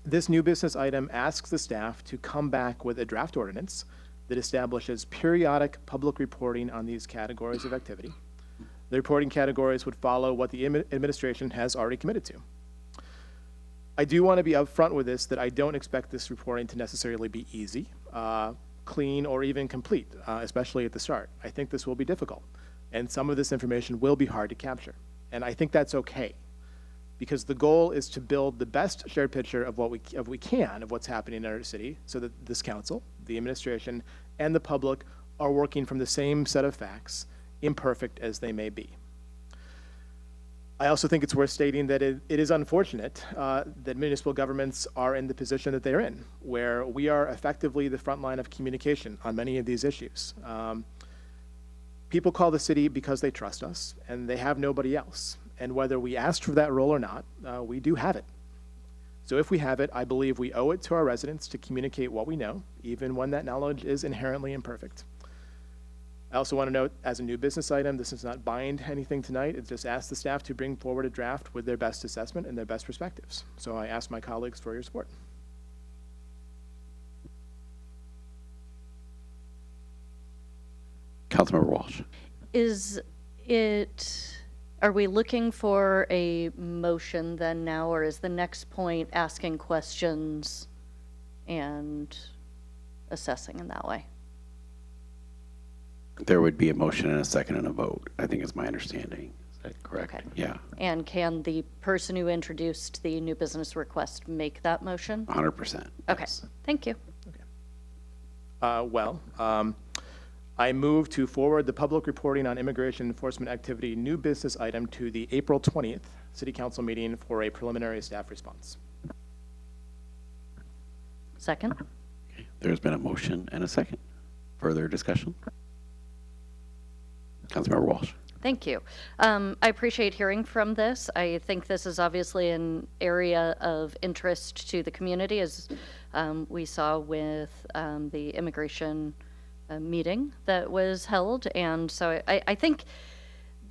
This new business item asks the staff to come back with a draft ordinance that establishes periodic public reporting on these categories of activity. The reporting categories would follow what the administration has already committed to. I do want to be upfront with this that I don't expect this reporting to necessarily be easy, clean, or even complete, especially at the start. I think this will be difficult, and some of this information will be hard to capture. And I think that's okay, because the goal is to build the best shared picture of what we can of what's happening in our city, so that this council, the administration, and the public are working from the same set of facts, imperfect as they may be. I also think it's worth stating that it is unfortunate that municipal governments are in the position that they're in, where we are effectively the front line of communication on many of these issues. People call the city because they trust us, and they have nobody else. And whether we asked for that role or not, we do have it. So if we have it, I believe we owe it to our residents to communicate what we know, even when that knowledge is inherently imperfect. I also want to note, as a new business item, this does not bind anything tonight. It just asks the staff to bring forward a draft with their best assessment and their best perspectives. So I ask my colleagues for your support. Councilmember Walsh. Are we looking for a motion then now, or is the next point asking questions and assessing in that way? There would be a motion and a second and a vote, I think is my understanding. Is that correct? Okay. Yeah, And can the person who introduced the new business request make that motion? 100%. Okay, yes. thank you. I move to forward the public reporting on immigration enforcement activity new business item to the April 20th City Council meeting for a preliminary staff response. Second? Okay. There's been a motion and a second. Further discussion? Councilmember Walsh. Thank you. I appreciate hearing from this. I think this is obviously an area of interest to the community, as we saw with the immigration meeting that was held. And so I think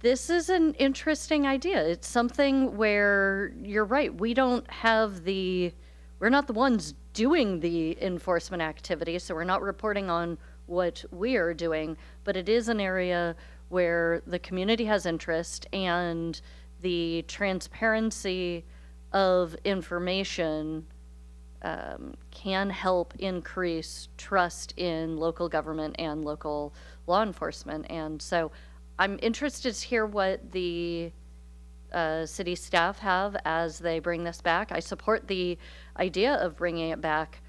this is an interesting idea. It's something where you're right. We're not the ones doing the enforcement activity, so we're not reporting on what we are doing, but it is an area where the community has interest, and the transparency of information can help increase trust in local government and local law enforcement. And so I'm interested to hear what the city staff have as they bring this back. I support the idea of bringing it back.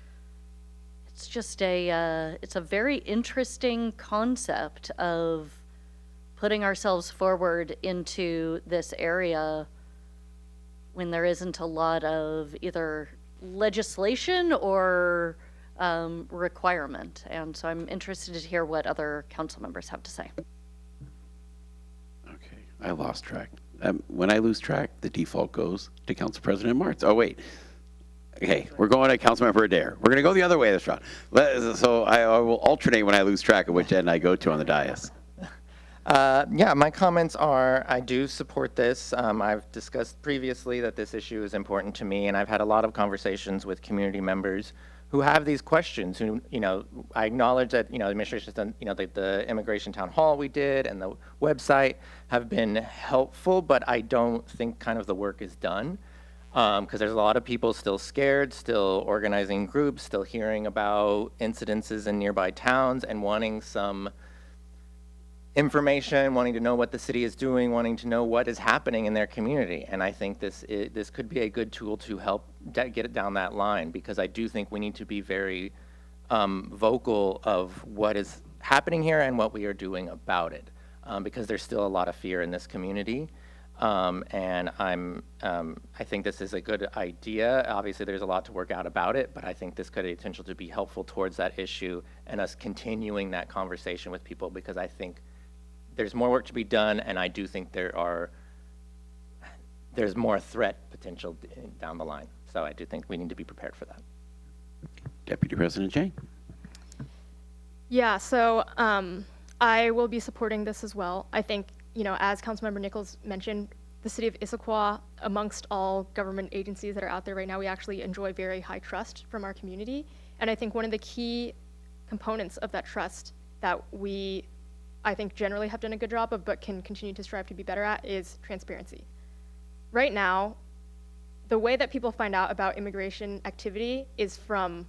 It's just it's a very interesting concept of putting ourselves forward into this area when there isn't a lot of either legislation or requirement. And so I'm interested to hear what other council members have to say. Okay, I lost track. When I lose track, the default goes to Council President Martz. Oh, wait. Okay, we're going to Councilmember Adair. We're going to go the other way this round. So I will alternate when I lose track of which end I go to on the dais. Yeah, my comments are, I do support this. I've discussed previously that this issue is important to me, and I've had a lot of conversations with community members who have these questions, who, I acknowledge that, the administration's done, the immigration town hall we did and the website have been helpful, but I don't think kind of the work is done. Because there's a lot of people still scared, still organizing groups, still hearing about incidences in nearby towns and wanting some information, wanting to know what the city is doing, wanting to know what is happening in their community. And I think this could be a good tool to help get it down that line, because I do think we need to be very vocal of what is happening here and what we are doing about it, because there's still a lot of fear in this community. And I think this is a good idea. Obviously, there's a lot to work out about it, but I think this could have potential to be helpful towards that issue and us continuing that conversation with people, because I think there's more work to be done, and I do think there's more threat potential down the line. So I do think we need to be prepared for that. Deputy President Chang. Yeah, so I will be supporting this as well. I think, as Councilmember Nichols mentioned, the city of Issaquah, amongst all government agencies that are out there right now, we actually enjoy very high trust from our community. And I think one of the key components of that trust that I think generally have done a good job of, but can continue to strive to be better at, is transparency. Right now, the way that people find out about immigration activity is from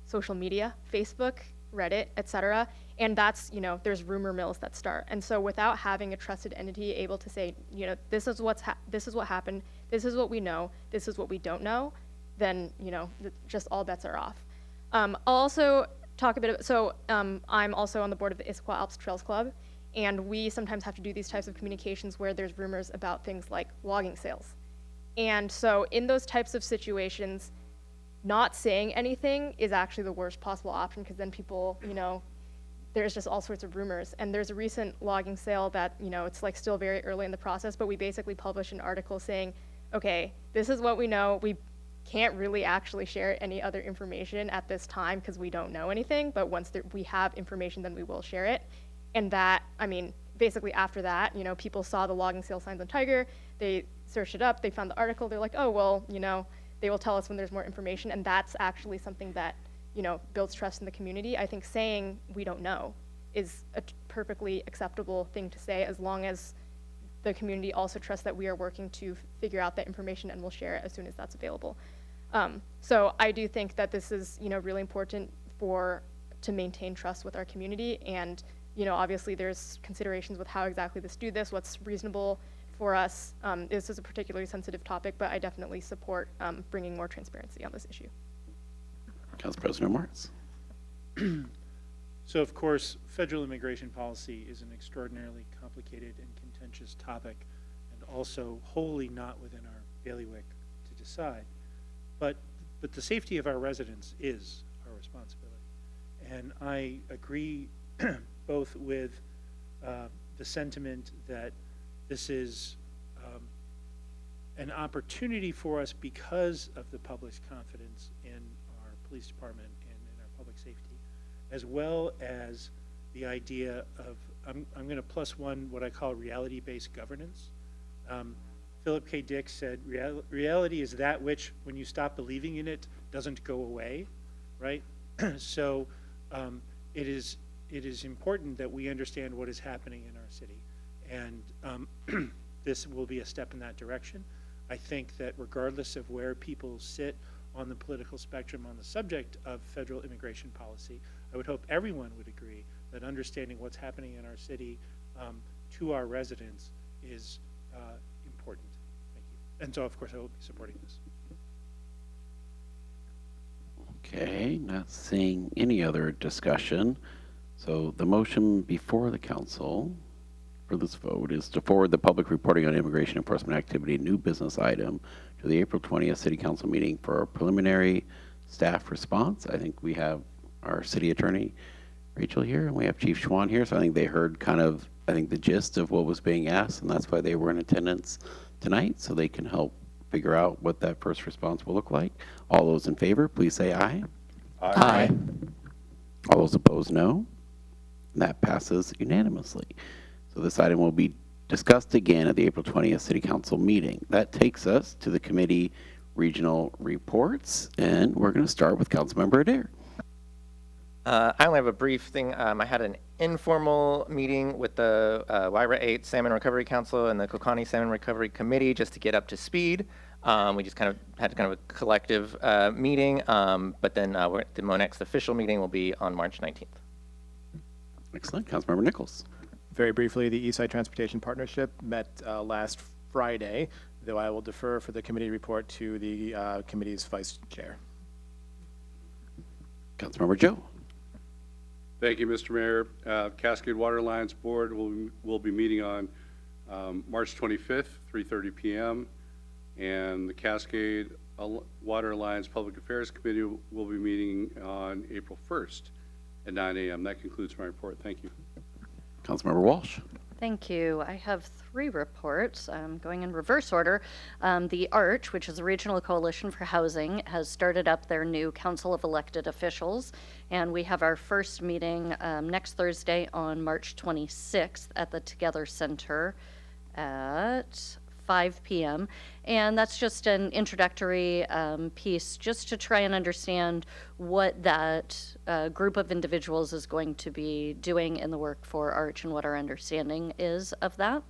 social media, Facebook, Reddit, et cetera. And that's, there's rumor mills that start. And so without having a trusted entity able to say, this is what happened, this is what we know, this is what we don't know, then, just all bets are off. I'll also talk a bit I'm also on the board of the Issaquah Alps Trails Club, and we sometimes have to do these types of communications where there's rumors about things like logging sales. And so in those types of situations, not saying anything is actually the worst possible option, because then people, there's just all sorts of rumors. And there's a recent logging sale that, it's like still very early in the process, but we basically published an article saying, okay, this is what we know. We can't really actually share any other information at this time because we don't know anything, but once we have information, then we will share it. And that, basically after that, people saw the logging sale signs on Tiger, they searched it up, they found the article, they're like, oh, well, they will tell us when there's more information, and that's actually something that, builds trust in the community. I think saying we don't know is a perfectly acceptable thing to say, as long as the community also trusts that we are working to figure out that information and we'll share it as soon as that's available. So I do think that this is, really important to maintain trust with our community. And, obviously there's considerations with how exactly what's reasonable for us. This is a particularly sensitive topic, but I definitely support bringing more transparency on this issue. Council President Martz. So of course, federal immigration policy is an extraordinarily complicated and contentious topic, and also wholly not within our bailiwick to decide. But the safety of our residents is our responsibility. And I agree both with the sentiment that this is an opportunity for us because of the public's confidence in our police department and in our public safety, as well as the idea of, I'm going to plus one what I call reality-based governance. Philip K. Dick said, reality is that which, when you stop believing in it, doesn't go away, right? So it is important that we understand what is happening in our city. And this will be a step in that direction. I think that regardless of where people sit on the political spectrum on the subject of federal immigration policy, I would hope everyone would agree that understanding what's happening in our city to our residents is important. Thank you. And so, of course, I will be supporting this. Okay, not seeing any other discussion. So the motion before the council for this vote is to forward the public reporting on immigration enforcement activity new business item to the April 20th City Council meeting for a preliminary staff response. I think we have our city attorney, Rachel, here, and we have Chief Schwan here, so I think they heard the gist of what was being asked, and that's why they were in attendance tonight, so they can help figure out what that first response will look like. All those in favor, please say aye. Aye. All those opposed, no. And that passes unanimously. So this item will be discussed again at the April 20th City Council meeting. That takes us to the committee regional reports, and we're going to start with Councilmember Adair. I only have a brief thing. I had an informal meeting with the Wyra 8 Salmon Recovery Council and the Kokani Salmon Recovery Committee just to get up to speed. We just had a collective meeting, but then the next official meeting will be on March 19th. Excellent. Councilmember Nichols. Very briefly, the Eastside Transportation Partnership met last Friday, though I will defer for the committee report to the committee's vice chair. Councilmember Joe. Thank you, Mr. Mayor. Cascade Water Alliance Board will be meeting on March 25th, 3:30 p.m. And the Cascade Water Alliance Public Affairs Committee will be meeting on April 1st at 9 a.m. That concludes my report. Thank you. Councilmember Walsh. Thank you. I have 3 reports, going in reverse order. The ARCH, which is a regional coalition for housing, has started up their new Council of Elected Officials, and we have our first meeting next Thursday on March 26th at the Together Center at 5 p.m. And that's just an introductory piece just to try and understand what that group of individuals is going to be doing in the work for ARCH and what our understanding is of that.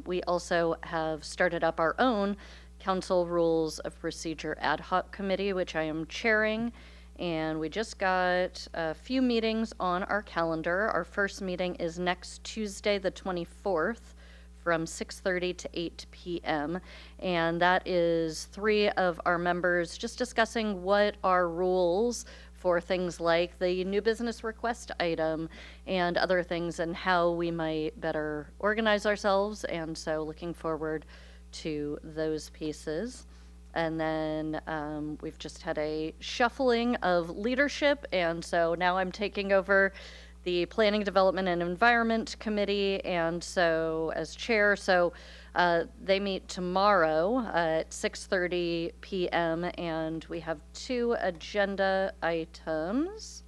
We also have started up our own Council Rules of Procedure Ad Hoc Committee, which I am chairing. And we just got a few meetings on our calendar. Our first meeting is next Tuesday, the 24th. From 6:30 to 8 p.m. And that is 3 of our members just discussing what our rules for things like the new business request item and other things and how we might better organize ourselves. And so looking forward to those pieces. And then we've just had a shuffling of leadership. And so now I'm taking over the Planning, Development, and Environment Committee, and so as chair, so they meet tomorrow at 6:30 p.m., and we have 2 agenda items,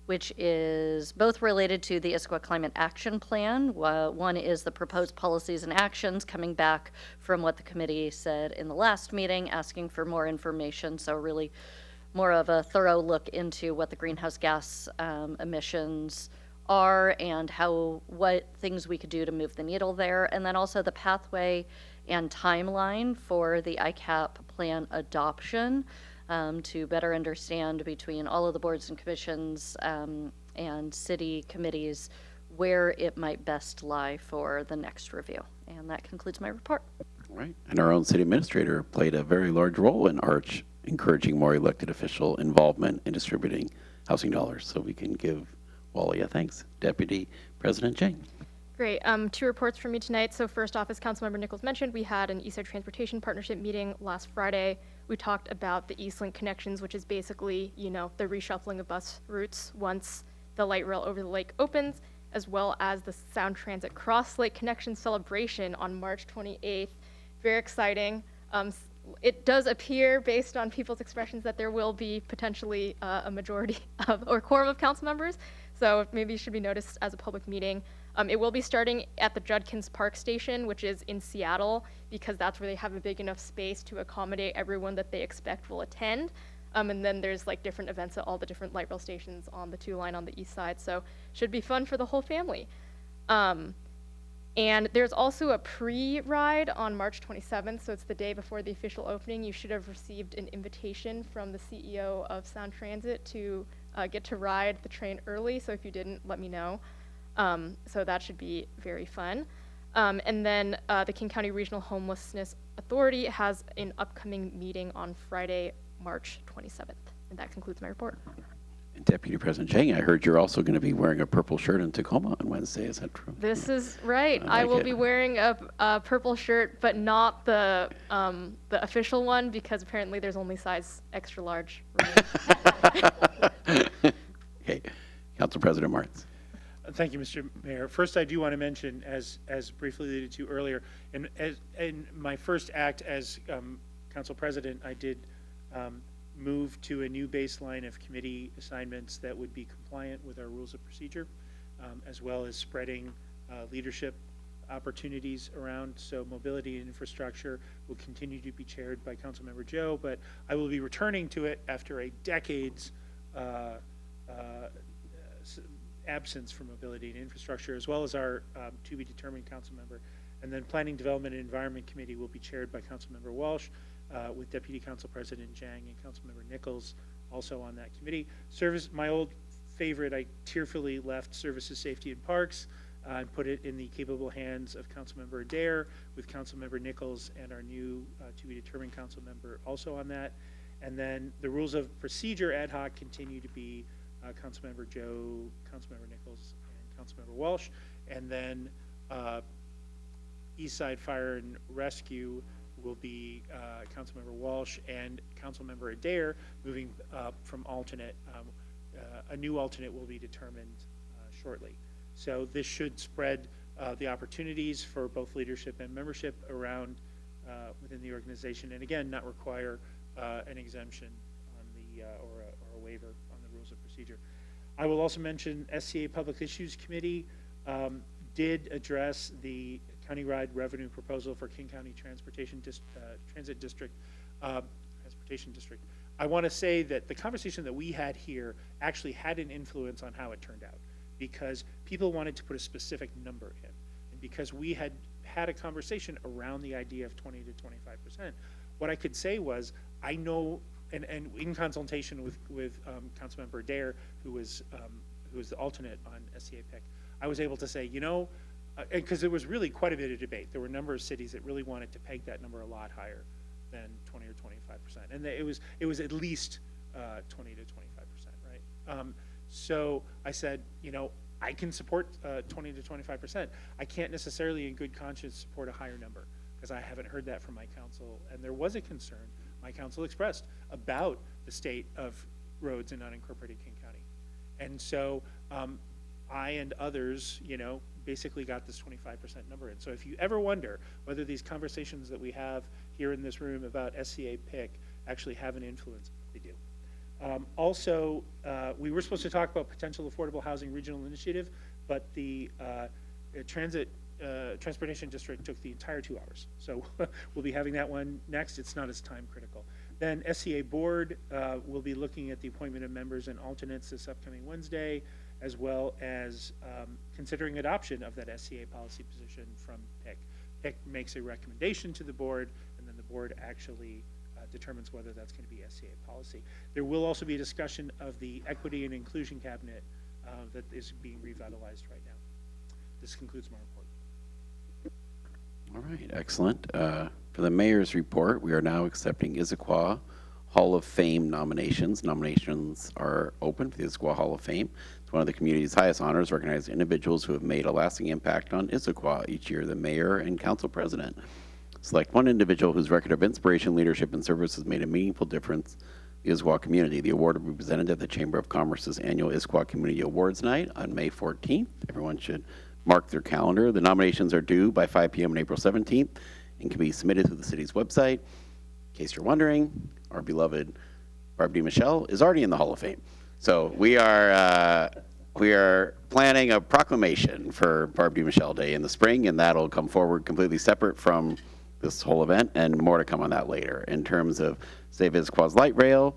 which is both related to the Issaquah Climate Action Plan. One is the proposed policies and actions coming back from what the committee said in the last meeting, asking for more information, so really more of a thorough look into what the greenhouse gas emissions are and what things we could do to move the needle there. And then also the pathway and timeline for the ICAP plan adoption to better understand between all of the boards and commissions and city committees where it might best lie for the next review. And that concludes my report. All right. And our own city administrator played a very large role in ARCH, encouraging more elected official involvement in distributing housing dollars. So we can give Wally a thanks. Deputy President Jang. Great. 2 reports from me tonight. So first off, as Councilmember Nichols mentioned, we had an Eastside Transportation Partnership meeting last Friday. We talked about the Eastlink connections, which is basically, the reshuffling of bus routes once the light rail over the lake opens, as well as the Sound Transit Cross Lake Connection celebration on March 28th. Very exciting. It does appear, based on people's expressions, that there will be potentially a majority or quorum of council members, so maybe it should be noticed as a public meeting. It will be starting at the Judkins Park Station, which is in Seattle, because that's where they have a big enough space to accommodate everyone that they expect will attend. And then there's different events at all the different light rail stations on the 2 line on the east side, so should be fun for the whole family. And there's also a pre-ride on March 27th, so it's the day before the official opening. You should have received an invitation from the CEO of Sound Transit to get to ride the train early, so if you didn't, let me know. So that should be very fun. And then the King County Regional Homelessness Authority has an upcoming meeting on Friday, March 27th. And that concludes my report. And Deputy President Chang, I heard you're also going to be wearing a purple shirt in Tacoma on Wednesday. Is that true? This is right. I like will it. be wearing a purple shirt, but not the official one, because apparently there's only size extra large. Okay. Council President Martins. Thank you, Mr. Mayor. First, I do want to mention, as briefly alluded to earlier, in my first act as council president, I did move to a new baseline of committee assignments that would be compliant with our rules of procedure, as well as spreading leadership opportunities around. So mobility and infrastructure will continue to be chaired by Councilmember Joe, but I will be returning to it after a decade's absence from mobility and infrastructure, as well as our to be determined council member. And then Planning, Development, and Environment Committee will be chaired by Councilmember Walsh, with Deputy Council President Jang and Councilmember Nichols also on that committee. My old favorite, I tearfully left Services, Safety, and Parks and put it in the capable hands of Councilmember Adair, with Councilmember Nichols and our new to-be-determined council member also on that. And then the Rules of Procedure ad hoc continue to be Councilmember Joe, Councilmember Nichols, and Councilmember Walsh. And then Eastside Fire and Rescue will be Councilmember Walsh and Councilmember Adair, moving from alternate. A new alternate will be determined shortly. So this should spread the opportunities for both leadership and membership around within the organization, and again, not require an exemption on the or a waiver on the rules of procedure. I will also mention SCA Public Issues Committee did address the countywide revenue proposal for King County Transit District. I want to say that the conversation that we had here actually had an influence on how it turned out, because people wanted to put a specific number in, and because we had had a conversation around the idea of 20 to 25%. What I could say was, I know, and in consultation with Councilmember Adair, who was the alternate on SCA PIC, I was able to say, you know, because there was really quite a bit of debate. There were a number of cities that really wanted to peg that number a lot higher than 20 or 25%, and it was at least 20 to 25%, right? So I said, you know, I can support 20 to 25%. I can't necessarily, in good conscience, support a higher number, because I haven't heard that from my council, and there was a concern my council expressed about the state of roads in unincorporated King County, and so I and others, you know, basically got this 25% number in. So if you ever wonder whether these conversations that we have here in this room about SCA PIC actually have an influence, they do. Also, we were supposed to talk about potential affordable housing regional initiative, but the transportation district took the entire 2 hours. So we'll be having that one next. It's not as time critical. Then SCA board will be looking at the appointment of members and alternates this upcoming Wednesday, as well as considering adoption of that SCA policy position from PIC. PIC makes a recommendation to the board, and then the board actually determines whether that's going to be SCA policy. There will also be a discussion of the equity and inclusion cabinet that is being revitalized right now. This concludes my report. All right, excellent. For the mayor's report, we are now accepting Issaquah Hall of Fame nominations. Nominations are open for the Issaquah Hall of Fame. It's one of the community's highest honors, recognizing individuals who have made a lasting impact on Issaquah. Each year, the mayor and council president select one individual whose record of inspiration, leadership, and service has made a meaningful difference in the Issaquah community. The award will be presented at the Chamber of Commerce's annual Issaquah Community Awards Night on May 14th. Everyone should mark their calendar. The nominations are due by 5 p.m. on April 17th and can be submitted through the city's website. In case you're wondering, our beloved Barb DiMichele is already in the Hall of Fame. So we are planning a proclamation for Barb DiMichele Day in the spring, and that'll come forward completely separate from this whole event, and more to come on that later. In terms of Save Issaquah's light rail,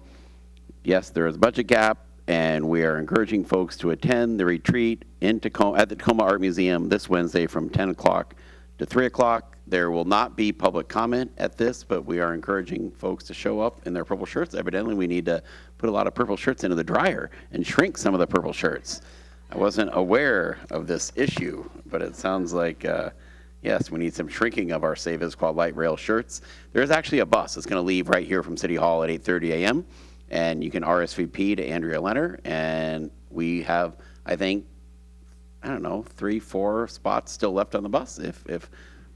yes, there is a budget gap, and we are encouraging folks to attend the retreat at the Tacoma Art Museum this Wednesday from 10 o'clock to 3 o'clock. There will not be public comment at this, but we are encouraging folks to show up in their purple shirts. Evidently, we need to put a lot of purple shirts into the dryer and shrink some of the purple shirts. I wasn't aware of this issue, but it sounds like, yes, we need some shrinking of our Save Issaquah light rail shirts. There's actually a bus that's going to leave right here from City Hall at 8:30 a.m., and you can RSVP to Andrea Leonard, and we have, I think, I don't know, 3-4 spots still left on the bus if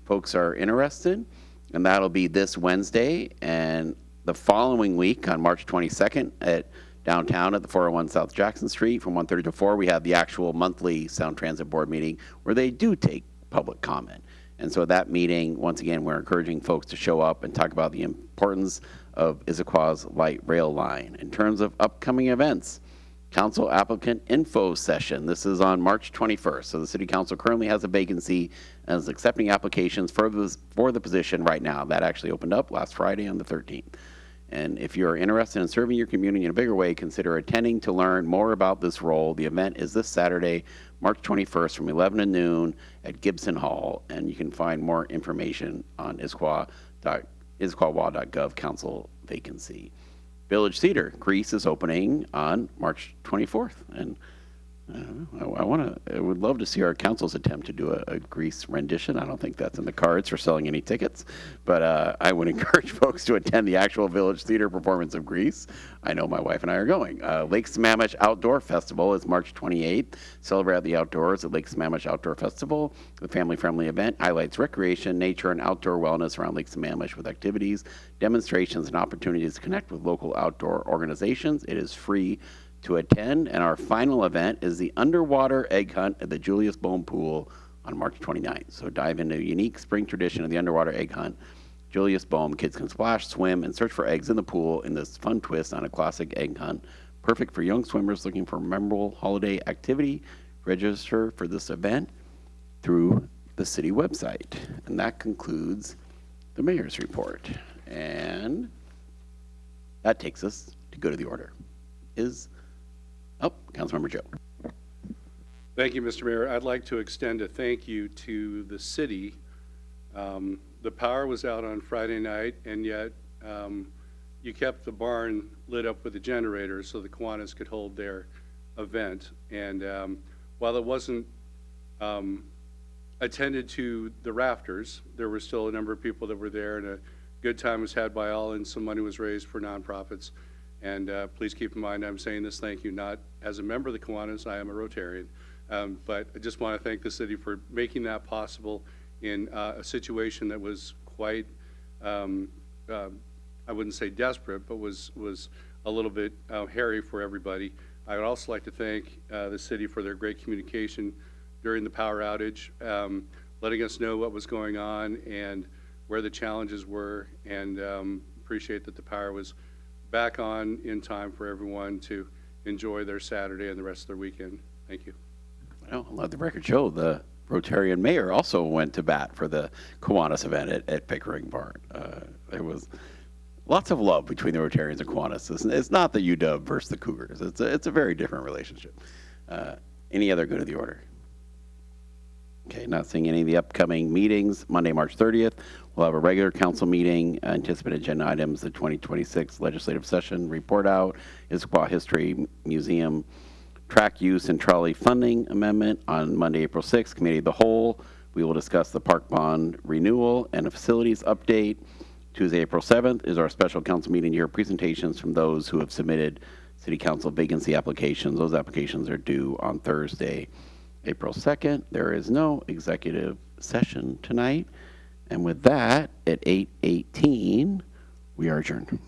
folks are interested, and that'll be this Wednesday. And the following week on March 22nd at downtown at the 401 South Jackson Street from 1:30 to 4, we have the actual monthly Sound Transit Board meeting where they do take public comment. And so at that meeting, once again, we're encouraging folks to show up and talk about the importance of Issaquah's light rail line. In terms of upcoming events, council applicant info session. This is on March 21st. So the city council currently has a vacancy and is accepting applications for the position right now. That actually opened up last Friday on the 13th. And if you're interested in serving your community in a bigger way, consider attending to learn more about this role. The event is this Saturday, March 21st from 11 to noon at Gibson Hall. And you can find more information on issaquah.gov council vacancy. Village Theater, Grease is opening on March 24th. And I would love to see our council's attempt to do a Grease rendition. I don't think that's in the cards for selling any tickets, but I would encourage folks to attend the actual Village Theater performance of Grease. I know my wife and I are going. Lake Sammamish Outdoor Festival is March 28th. Celebrate the outdoors at Lake Sammamish Outdoor Festival. The family-friendly event highlights recreation, nature, and outdoor wellness around Lake Sammamish with activities, demonstrations, and opportunities to connect with local outdoor organizations. It is free to attend, and our final event is the underwater egg hunt at the Julius Bohm Pool on March 29th. So dive into a unique spring tradition of the underwater egg hunt. Julius Bohm, kids can splash, swim, and search for eggs in the pool in this fun twist on a classic egg hunt. Perfect for young swimmers looking for a memorable holiday activity. Register for this event through the city website. And that concludes the mayor's report. And that takes us to go to the order. Councilmember Joe. Thank you, Mr. Mayor. I'd like to extend a thank you to the city. The power was out on Friday night, and yet you kept the barn lit up with a generator so the Kiwanis could hold their event. And while it wasn't attended to the rafters, there were still a number of people that were there, and a good time was had by all, and some money was raised for nonprofits. And please keep in mind, I'm saying this thank you not as a member of the Kiwanis, I am a Rotarian, but I just want to thank the city for making that possible in a situation that was quite, I wouldn't say desperate, but was a little bit hairy for everybody. I would also like to thank the city for their great communication during the power outage, letting us know what was going on and where the challenges were, and appreciate that the power was back on in time for everyone to enjoy their Saturday and the rest of their weekend. Thank you. Well, let the record show the Rotarian mayor also went to bat for the Kiwanis event at Pickering Barn. There was lots of love between the Rotarians and Kiwanis. It's not the UW versus the Cougars. It's a very different relationship. Any other good of the order? Okay, not seeing any of the upcoming meetings. Monday, March 30th, we'll have a regular council meeting, anticipated agenda items, the 2026 legislative session report out, Issaquah History Museum track use and trolley funding amendment on Monday, April 6th, Committee of the Whole. We will discuss the park bond renewal and a facilities update. Tuesday, April 7th is our special council meeting to hear presentations from those who have submitted city council vacancy applications. Those applications are due on Thursday, April 2nd. There is no executive session tonight. And with that, at 8:18, we are adjourned.